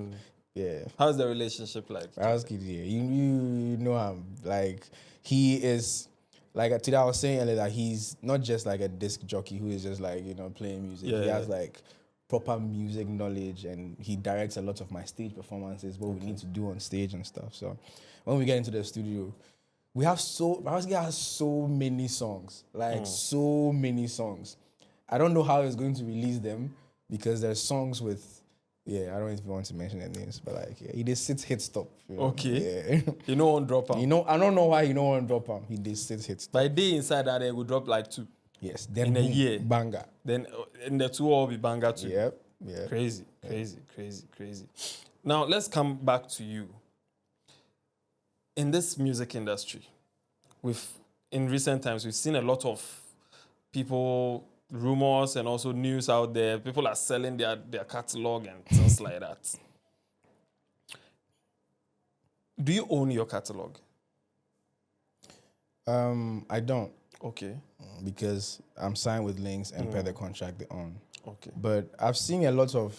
[SPEAKER 2] yeah.
[SPEAKER 1] How's the relationship like?
[SPEAKER 2] Varoski, yeah. You know him. Like, he is, like today I was saying earlier that he's not just like a disc jockey who is just like, you know, playing music. He has like proper music knowledge and he directs a lot of my stage performances, what we need to do on stage and stuff. So when we get into the studio, Varoski has so many songs, so many songs. I don't know how he's going to release them because there's songs with, I don't even want to mention their names, but like, he did sit hit stop. You know?
[SPEAKER 1] Okay. Yeah. You know on drop him.
[SPEAKER 2] I don't know why you know on drop him. He did sit hit stop.
[SPEAKER 1] By day inside that, they will drop like 2.
[SPEAKER 2] Yes. Then
[SPEAKER 1] in a year.
[SPEAKER 2] Banger.
[SPEAKER 1] Then in the 2 all be banger too.
[SPEAKER 2] Yep. Yeah.
[SPEAKER 1] Crazy. Now let's come back to you. In this music industry, in recent times, we've seen a lot of people, rumors and also news out there. People are selling their catalog and things like that. Do you own your catalog?
[SPEAKER 2] I don't.
[SPEAKER 1] Okay.
[SPEAKER 2] Because I'm signed with Lynx and per the contract they own.
[SPEAKER 1] Okay.
[SPEAKER 2] But I've seen a lot of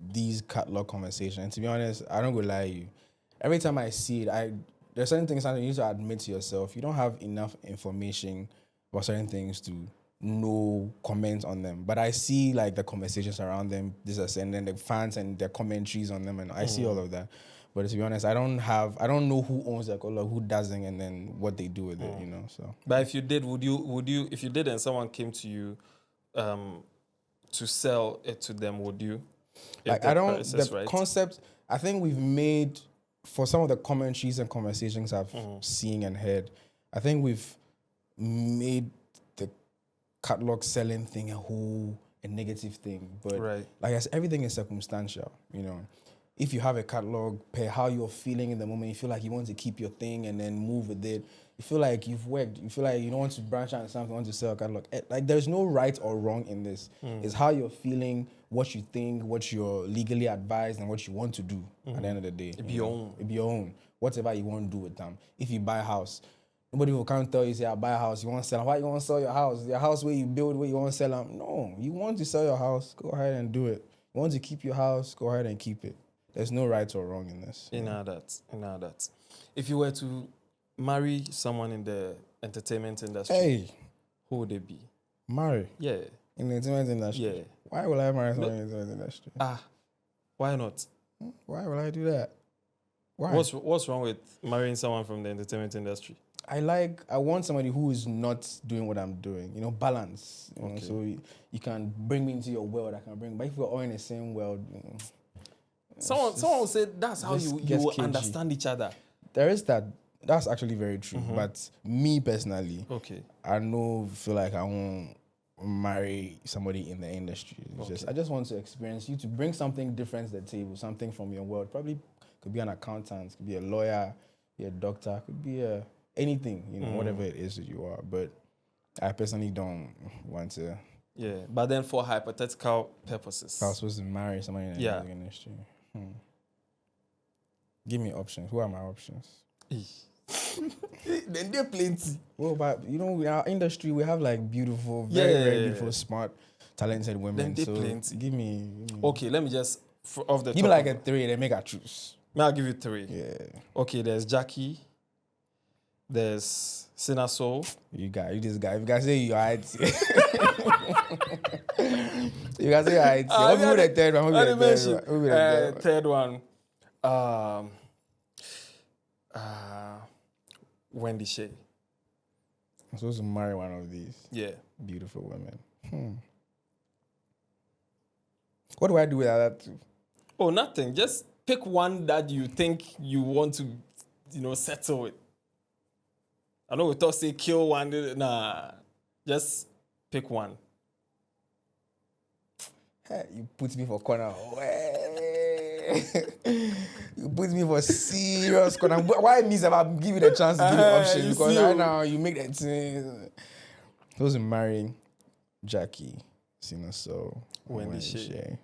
[SPEAKER 2] these catalog conversations. And to be honest, I don't go lie to you. Every time I see it, there's certain things that you need to admit to yourself. You don't have enough information about certain things to know, comment on them. But I see like the conversations around them, and then the fans and their commentaries on them, and I see all of that. But to be honest, I don't know who owns the catalog, who doesn't, and then what they do with it, you know. So.
[SPEAKER 1] But if you did, would you if you did and someone came to you to sell it to them, would you?
[SPEAKER 2] Concept, I think we've made, for some of the commentaries and conversations I've seen and heard, I think we've made the catalog selling thing a negative thing. But like I said, everything is circumstantial, you know. If you have a catalog, per how you're feeling in the moment, you feel like you want to keep your thing and then move with it. You feel like you've worked. You feel like you don't want to branch out into something, you want to sell a catalog. Like, there's no right or wrong in this. It's how you're feeling, what you think, what you're legally advised, and what you want to do at the end of the day.
[SPEAKER 1] It be your own.
[SPEAKER 2] It be your own. Whatever you want to do with them. If you buy a house, nobody will come tell you, say, I buy a house, you want to sell. Why you want to sell your house? Your house where you build, where you want to sell them. No, you want to sell your house, go ahead and do it. You want to keep your house, go ahead and keep it. There's no right or wrong in this.
[SPEAKER 1] In all that. If you were to marry someone in the entertainment industry, who would it be?
[SPEAKER 2] Marry?
[SPEAKER 1] Yeah.
[SPEAKER 2] In the entertainment industry?
[SPEAKER 1] Yeah.
[SPEAKER 2] Why will I marry someone in the entertainment industry?
[SPEAKER 1] Why not?
[SPEAKER 2] Why will I do that? Why?
[SPEAKER 1] What's wrong with marrying someone from the entertainment industry?
[SPEAKER 2] I want somebody who is not doing what I'm doing. You know, balance. You know, so you can bring me into your world, I can bring. But if we're all in the same world, you know,
[SPEAKER 1] someone will say that's how you will understand each other.
[SPEAKER 2] There is that. That's actually very true. But me personally, I feel like I won't marry somebody in the industry. I just want to experience you, to bring something different to the table, something from your world. Probably could be an accountant, could be a lawyer, be a doctor, could be anything, you know, whatever it is that you are. But I personally don't want to.
[SPEAKER 1] Yeah, but then for hypothetical purposes,
[SPEAKER 2] I was supposed to marry somebody in the music industry. Give me options. Who are my options?
[SPEAKER 1] Then they plenty.
[SPEAKER 2] Well, but you know, in our industry, we have like beautiful, very beautiful, smart, talented women.
[SPEAKER 1] Then they
[SPEAKER 2] so
[SPEAKER 1] plenty.
[SPEAKER 2] give me.
[SPEAKER 1] Okay, let me just off the
[SPEAKER 2] Give
[SPEAKER 1] top.
[SPEAKER 2] me like a 3, then make a choose.
[SPEAKER 1] May I give you 3?
[SPEAKER 2] Yeah.
[SPEAKER 1] Okay, there's Jackie. There's Sinaso.
[SPEAKER 2] You this guy. If you guys say you are IT. You guys say you are IT. What will be the third one? What will be the
[SPEAKER 1] third one? Wendy Shea.
[SPEAKER 2] I'm supposed to marry one of these.
[SPEAKER 1] Yeah.
[SPEAKER 2] Beautiful women. What do I do with that too?
[SPEAKER 1] Oh, nothing. Just pick one that you think you want to, settle with. I know we thought say kill one. Nah, just pick one.
[SPEAKER 2] Hey, you put me for corner. You put me for serious corner. Why me if I give you the chance to give the option? Because right now you make that thing. Those are marrying Jackie, so
[SPEAKER 1] Wendy Shea.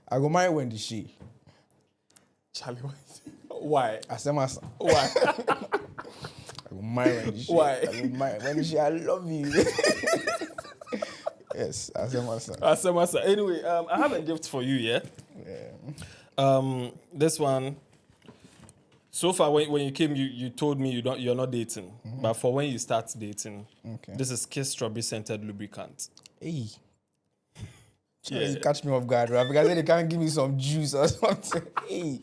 [SPEAKER 2] I go marry Wendy Shea.
[SPEAKER 1] Charlie, why?
[SPEAKER 2] I said my son.
[SPEAKER 1] Why?
[SPEAKER 2] I go marry Wendy Shea.
[SPEAKER 1] Why?
[SPEAKER 2] I go marry Wendy Shea. I love you. Yes, I said my son.
[SPEAKER 1] Anyway, I have a gift for you, yeah?
[SPEAKER 2] Yeah.
[SPEAKER 1] This one. So far, when you came, you told me you're not dating. Mm-hmm. But for when you start dating, This is Kiss Strawberry Scented Lubricant.
[SPEAKER 2] Hey. You catch me off guard, right? Because they can't give me some juice or something. Hey,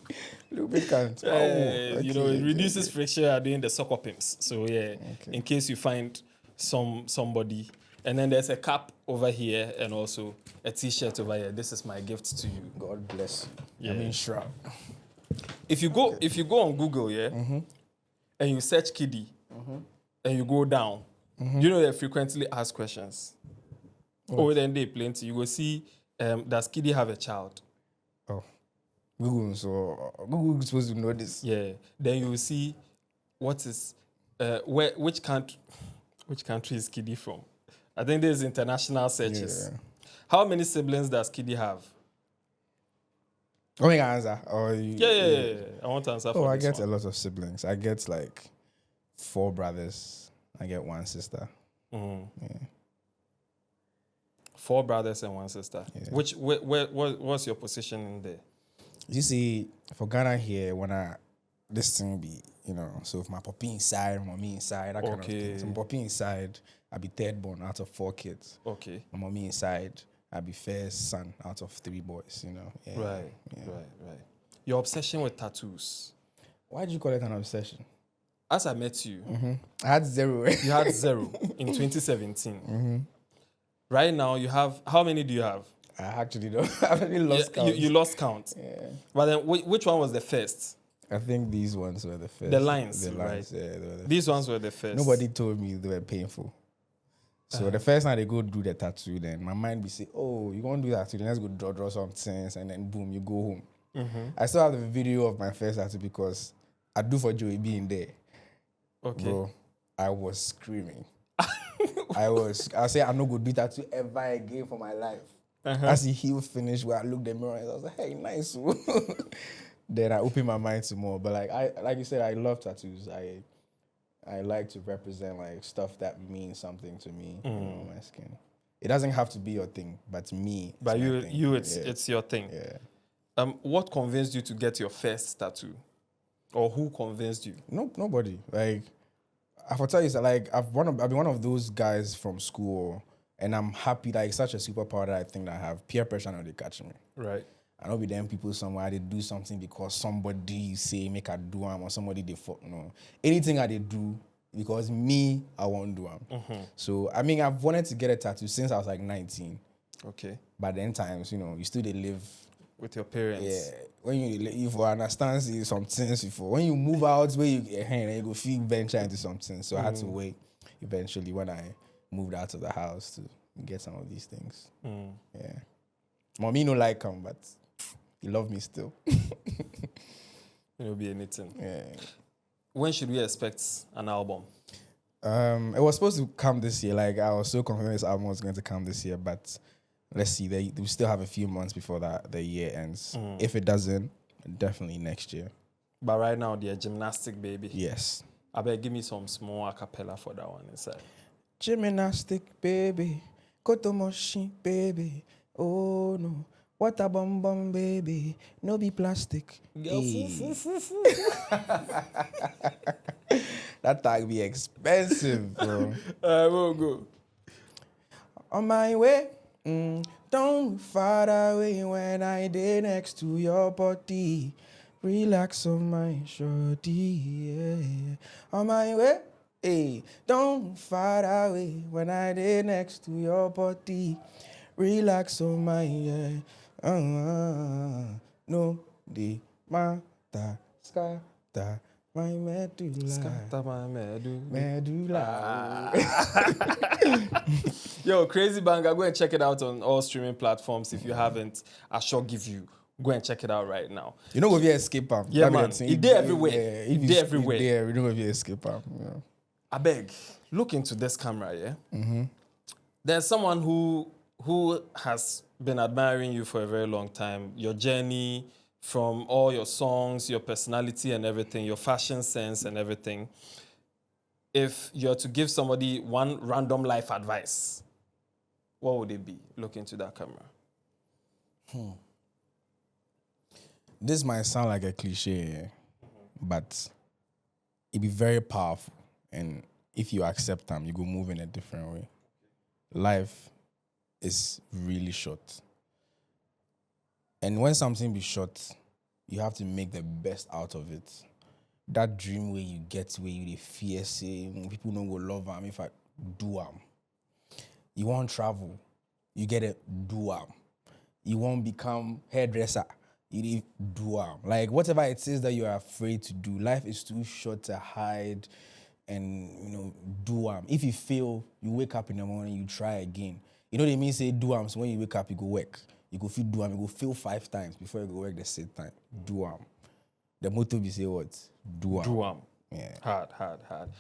[SPEAKER 2] lubricant.
[SPEAKER 1] It reduces friction during the soccer pimps. So in case you find somebody, and then there's a cap over here and also a T-shirt over here. This is my gift to you.
[SPEAKER 2] God bless you.
[SPEAKER 1] Yeah.
[SPEAKER 2] I mean, sure.
[SPEAKER 1] If you go on Google, and you search KiDi, and you go down, they frequently ask questions. Oh, then they plenty. You will see, does KiDi have a child?
[SPEAKER 2] Oh, Google is supposed to know this.
[SPEAKER 1] Yeah. Then you will see, which country is KiDi from? I think there's international searches.
[SPEAKER 2] Yeah.
[SPEAKER 1] How many siblings does KiDi have?
[SPEAKER 2] I want to answer.
[SPEAKER 1] Yeah. I want to answer.
[SPEAKER 2] I get a lot of siblings. I get like 4 brothers. I get 1 sister. Yeah.
[SPEAKER 1] 4 brothers and 1 sister.
[SPEAKER 2] Yeah.
[SPEAKER 1] What's your position in there?
[SPEAKER 2] You see, for Ghana here, this thing be, so if my poppy inside, mommy inside, that kind of thing. So my poppy inside, I be 3rd born out of 4 kids.
[SPEAKER 1] Okay.
[SPEAKER 2] My mommy inside, I be first son out of 3 boys, Yeah.
[SPEAKER 1] Right. Your obsession with tattoos.
[SPEAKER 2] Why do you call it an obsession?
[SPEAKER 1] As I met you,
[SPEAKER 2] I had 0.
[SPEAKER 1] You had 0 in 2017. Right now, you have, how many do you have?
[SPEAKER 2] I actually don't. I actually lost count.
[SPEAKER 1] You lost count.
[SPEAKER 2] Yeah.
[SPEAKER 1] But then, which one was the first?
[SPEAKER 2] I think these ones were the first.
[SPEAKER 1] The lines,
[SPEAKER 2] right?
[SPEAKER 1] Yeah,
[SPEAKER 2] they were the
[SPEAKER 1] These ones were the first.
[SPEAKER 2] Nobody told me they were painful. So the first time they go do the tattoo, then my mind be say, oh, you want to do that tattoo, then let's go draw some things, and then boom, you go home. I still have the video of my first tattoo because I do for Joey being there.
[SPEAKER 1] Okay.
[SPEAKER 2] Bro, I was screaming. I say I'm not going to do tattoo ever again for my life. As the heel finished, where I looked in the mirror, and I was like, hey, nice. Then I opened my mind to more. But like you said, I love tattoos. I like to represent like stuff that means something to me on my skin. It doesn't have to be your thing, but me.
[SPEAKER 1] But it's your thing.
[SPEAKER 2] Yeah.
[SPEAKER 1] What convinced you to get your first tattoo, or who convinced you?
[SPEAKER 2] Nobody. Like I will tell you, like I've been one of those guys from school, and I'm happy. Like such a superpower that I think that I have. Peer pressure, now they catch me.
[SPEAKER 1] Right.
[SPEAKER 2] I don't be them people somewhere they do something because somebody say make a do them or somebody they fuck no. Anything I they do because me I won't do them. So I mean I've wanted to get a tattoo since I was like 19.
[SPEAKER 1] Okay.
[SPEAKER 2] But then times you still they live
[SPEAKER 1] with your parents.
[SPEAKER 2] Yeah. When you for understand some things before when you move out where you you go feel venture into something. So I had to wait eventually when I moved out of the house to get some of these things. Yeah. Mommy no like them, but he love me still.
[SPEAKER 1] It'll be anything.
[SPEAKER 2] Yeah.
[SPEAKER 1] When should we expect an album?
[SPEAKER 2] It was supposed to come this year. Like I was so confident this album was going to come this year, but let's see. We still have a few months before the year ends. If it doesn't, definitely next year.
[SPEAKER 1] But right now, they're Gymnastic, baby.
[SPEAKER 2] Yes.
[SPEAKER 1] I bet give me some small a cappella for that one inside.
[SPEAKER 2] Gymnastic, baby. Kotomoshi, baby. Oh no. What a bum bum, baby. No be plastic.
[SPEAKER 1] Girl,
[SPEAKER 2] Hey. That tag be expensive, bro.
[SPEAKER 1] We'll go.
[SPEAKER 2] On my way, don't far away when I did next to your body. Relax on my shorty, yeah. On my way, hey, don't far away when I did next to your body. Relax on my, yeah. No, the matter, scatter my medulla.
[SPEAKER 1] Scatter my
[SPEAKER 2] Medulla.
[SPEAKER 1] Yo, Crazy Banger, go and check it out on all streaming platforms. If you haven't, I shall give you. Go and check it out right now.
[SPEAKER 2] You know if you escape him.
[SPEAKER 1] Yeah, man. It did everywhere.
[SPEAKER 2] It
[SPEAKER 1] did everywhere.
[SPEAKER 2] Yeah, you know if you escape him. Yeah.
[SPEAKER 1] I beg, look into this camera, yeah? Mm-hmm. There's someone who has been admiring you for a very long time. Your journey, from all your songs, your personality and everything, your fashion sense and everything. If you're to give somebody one random life advice, what would it be? Look into that camera.
[SPEAKER 2] This might sound like a cliche, but it'd be very powerful. And if you accept them, you go move in a different way. Life is really short. And when something be short, you have to make the best out of it. That dream where you get where you fear say people don't go love them if I do them. You want travel, you get a do them. You want become hairdresser, you do them. Like whatever it is that you are afraid to do, life is too short to hide and do them. If you fail, you wake up in the morning, you try again. You know what I mean? Say do them. So when you wake up, you go work. You go feel do them. You go fail 5 times before you go work the 6th time. Do them. The motto be say what? Do them.
[SPEAKER 1] Do them.
[SPEAKER 2] Yeah.
[SPEAKER 1] Hard.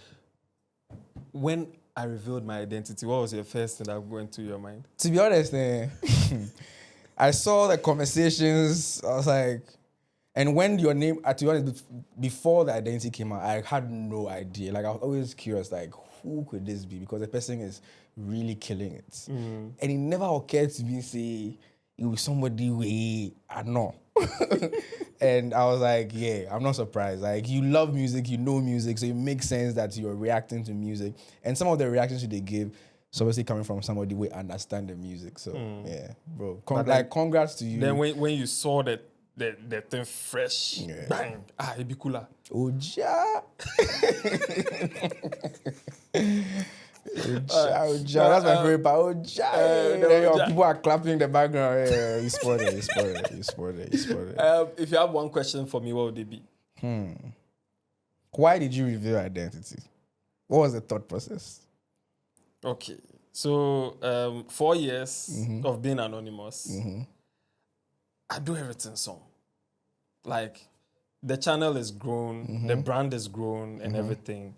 [SPEAKER 1] When I revealed my identity, what was your first thing that went to your mind?
[SPEAKER 2] To be honest, I saw the conversations. I was like, and when your name, to be honest, before the identity came out, I had no idea. Like I was always curious, like who could this be? Because the person is really killing it, and it never occurred to me say it was somebody way I know. And I was like, yeah, I'm not surprised. Like you love music, you know music, so it makes sense that you're reacting to music. And some of the reactions they give, so obviously coming from somebody who understand the music. So yeah, bro. Congrats to you.
[SPEAKER 1] Then when you saw that thing fresh, bang, it be Kula.
[SPEAKER 2] Oja. Oja. That's my favorite part. Oja. People are clapping in the background. Yeah, you spotted it.
[SPEAKER 1] If you have one question for me, what would it be?
[SPEAKER 2] Why did you reveal identity? What was the thought process?
[SPEAKER 1] Okay. So 4 years of being anonymous, I do everything song. Like the channel is grown, the brand is grown and everything.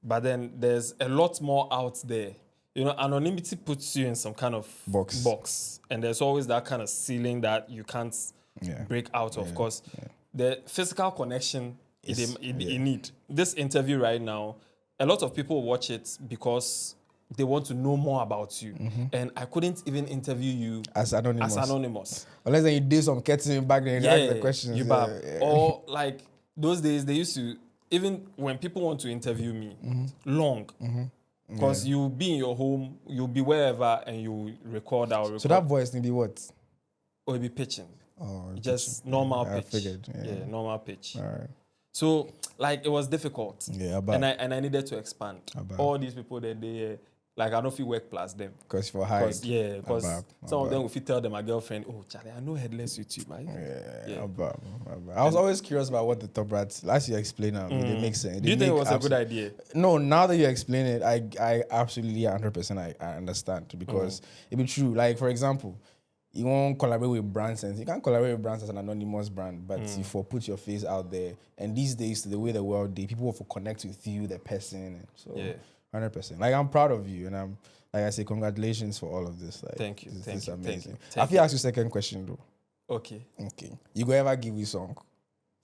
[SPEAKER 1] But then there's a lot more out there. You know, anonymity puts you in some kind of box. And there's always that kind of ceiling that you can't break out of. Because the physical connection you need. This interview right now, a lot of people watch it because they want to know more about you. And I couldn't even interview you
[SPEAKER 2] as anonymous. Unless then you did some curtain back then and ask the questions.
[SPEAKER 1] Or like those days they used to, even when people want to interview me, long. Because you'll be in your home, you'll be wherever, and you record our record.
[SPEAKER 2] So that voice need be what?
[SPEAKER 1] Or it'll be pitching.
[SPEAKER 2] Oh,
[SPEAKER 1] just pitching. Normal pitch.
[SPEAKER 2] I figured.
[SPEAKER 1] Yeah, normal pitch.
[SPEAKER 2] All right.
[SPEAKER 1] So, like, it was difficult.
[SPEAKER 2] Yeah,
[SPEAKER 1] and I needed to expand. All these people that they like, I don't feel work plus them.
[SPEAKER 2] Because for high.
[SPEAKER 1] Because some of them, if you tell them, my girlfriend, oh, Charlie, I know Headless YouTube, right?
[SPEAKER 2] Yeah. I was always curious about what the top rats, as you explain now, it makes sense.
[SPEAKER 1] Do you think it was a good idea?
[SPEAKER 2] No, now that you explain it, I absolutely 100% I understand. Because it be true. Like, for example, you won't collaborate with brands, and you can't collaborate with brands as an anonymous brand, but you for put your face out there. And these days, the way the world, people will connect with you, the person. And so 100%. Like, I'm proud of you, and I'm like I say, congratulations for all of this. Like,
[SPEAKER 1] thank you.
[SPEAKER 2] This is amazing.
[SPEAKER 1] Thank
[SPEAKER 2] I feel ask you second question though.
[SPEAKER 1] Okay.
[SPEAKER 2] You go ever give me song?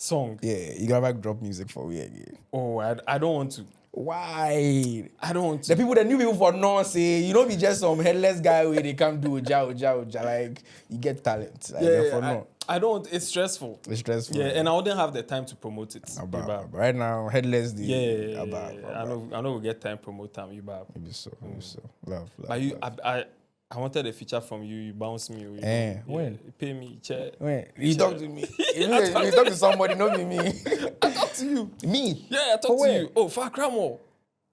[SPEAKER 1] song.
[SPEAKER 2] Yeah, you gotta drop music for me again.
[SPEAKER 1] Oh, I don't want to.
[SPEAKER 2] Why?
[SPEAKER 1] I don't want to.
[SPEAKER 2] The people, the new people for no say, you know, be just some headless guy where they come do oja. Like, you get talent. Like, for no.
[SPEAKER 1] I don't. It's stressful.
[SPEAKER 2] It's stressful.
[SPEAKER 1] Yeah, and I wouldn't have the time to promote it.
[SPEAKER 2] Right now, headless.
[SPEAKER 1] I know we get time promote time. You bab.
[SPEAKER 2] Maybe so. Love.
[SPEAKER 1] But you, I wanted a feature from you. You bounce me.
[SPEAKER 2] When?
[SPEAKER 1] You pay me. Check.
[SPEAKER 2] When? You talk to me. You talk to somebody, not me.
[SPEAKER 1] I talk to you.
[SPEAKER 2] Me?
[SPEAKER 1] Yeah, I talk to you. Oh, fuck, Ramo.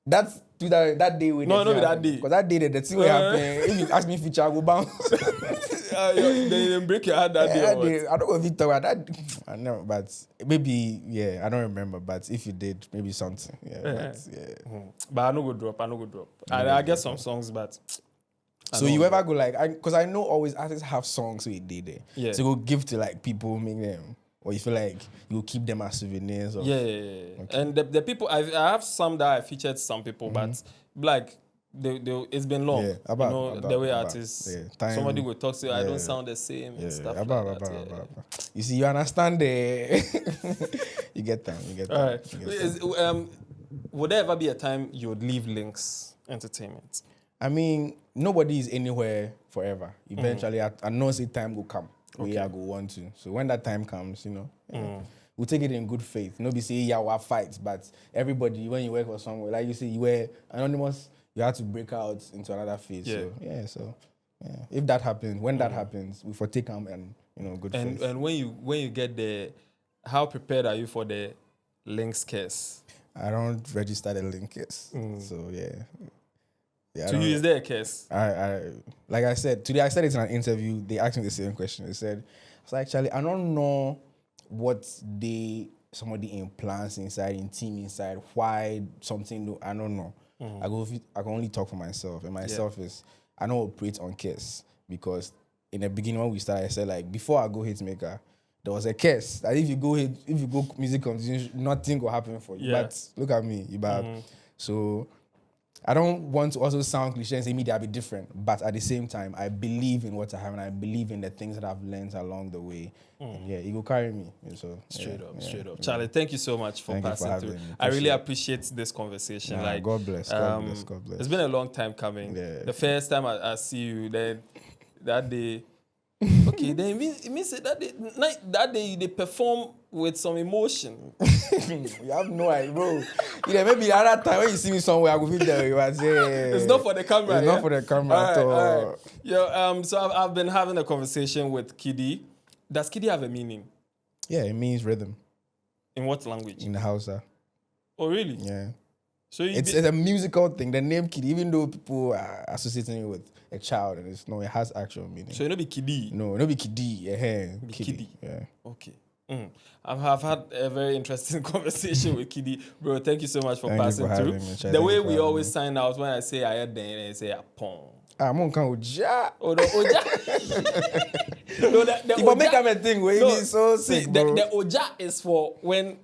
[SPEAKER 2] That's that day.
[SPEAKER 1] No, not that day.
[SPEAKER 2] Because that day, the thing will happen. If you ask me feature, I go bounce.
[SPEAKER 1] They break your heart that day.
[SPEAKER 2] I don't know if you talk about that. I know, but maybe, I don't remember. But if you did, maybe something.
[SPEAKER 1] But I no go drop. I get some songs, but...
[SPEAKER 2] So you ever go like, because I know always artists have songs so they did it.
[SPEAKER 1] Yeah.
[SPEAKER 2] So you go give to like people, make them, or you feel like you keep them as souvenirs. Or,
[SPEAKER 1] Okay. And the people, I have some that I featured some people, but like, it's been long.
[SPEAKER 2] Yeah, about
[SPEAKER 1] the way artists, somebody will talk to you, I don't sound the same and stuff
[SPEAKER 2] about. You see, you understand you get them.
[SPEAKER 1] All right. Would there ever be a time you would leave Lynx Entertainment?
[SPEAKER 2] I mean, nobody is anywhere forever. Eventually, I know say time will come. We are go want to. So when that time comes, we'll take it in good faith. Nobody say we'll fight, but everybody, when you work for somewhere, like you say, you were anonymous, you have to break out into another phase.
[SPEAKER 1] Yeah.
[SPEAKER 2] So if that happens, when that happens, we take them and good faith.
[SPEAKER 1] And when you get there, how prepared are you for the Lynx case?
[SPEAKER 2] I don't register the Lynx case, so yeah.
[SPEAKER 1] To you, is there a case?
[SPEAKER 2] I like I said today. I said it in an interview. They asked me the same question. They said, "So actually, I don't know what somebody implants inside, in team inside. Why something? I don't know. I can only talk for myself, and myself is I don't operate on case because in the beginning when we started, I said like before I go Hitmaker, there was a case that if you go music competition, nothing will happen for you. Yeah. But look at me, so." I don't want to also sound cliche and say media will be different, but at the same time, I believe in what I have and I believe in the things that I've learned along the way. And it will carry me. So
[SPEAKER 1] straight up. Charlie, thank you so much for passing through. I really appreciate this conversation.
[SPEAKER 2] God bless.
[SPEAKER 1] It's been a long time coming. Yeah. The first time I see you, then that day. Okay, then it means that day they perform with some emotion.
[SPEAKER 2] You have no idea, bro. Maybe the other time when you see me somewhere, I will be there. You will say,
[SPEAKER 1] it's not for the camera.
[SPEAKER 2] It's not for the camera at all.
[SPEAKER 1] All right. Yo, so I've been having a conversation with KiDi. Does KiDi have a meaning?
[SPEAKER 2] Yeah, it means rhythm.
[SPEAKER 1] In what language?
[SPEAKER 2] In the Hausa.
[SPEAKER 1] Oh, really?
[SPEAKER 2] Yeah.
[SPEAKER 1] So
[SPEAKER 2] it's a musical thing. The name KiDi, even though people are associating it with a child, and it has actual meaning.
[SPEAKER 1] So it not be KiDi?
[SPEAKER 2] No, it not be KiDi.
[SPEAKER 1] KiDi.
[SPEAKER 2] Yeah.
[SPEAKER 1] Okay. I've had a very interesting conversation with KiDi. Bro, thank you so much for passing through. The way we always sign out, when I say I had then I say Apon.
[SPEAKER 2] I'm on Oja.
[SPEAKER 1] Oh, no, Oja. No, the
[SPEAKER 2] Oja. Make them a thing where it is so sick, bro.
[SPEAKER 1] The Oja is for when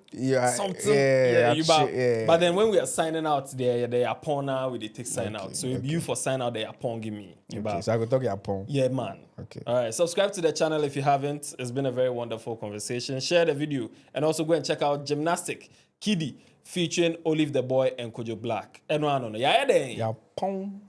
[SPEAKER 1] something. But then when we are signing out, the Apon now we take sign out. So you for sign out, the Apon give me.
[SPEAKER 2] Okay, so I could talk Apon.
[SPEAKER 1] Yeah, man.
[SPEAKER 2] Okay.
[SPEAKER 1] All right. Subscribe to the channel if you haven't. It's been a very wonderful conversation. Share the video and also go and check out Gymnastic, KiDi, featuring Olive the Boy and Kojo Blak. And no. Yeah, then.
[SPEAKER 2] Yapon.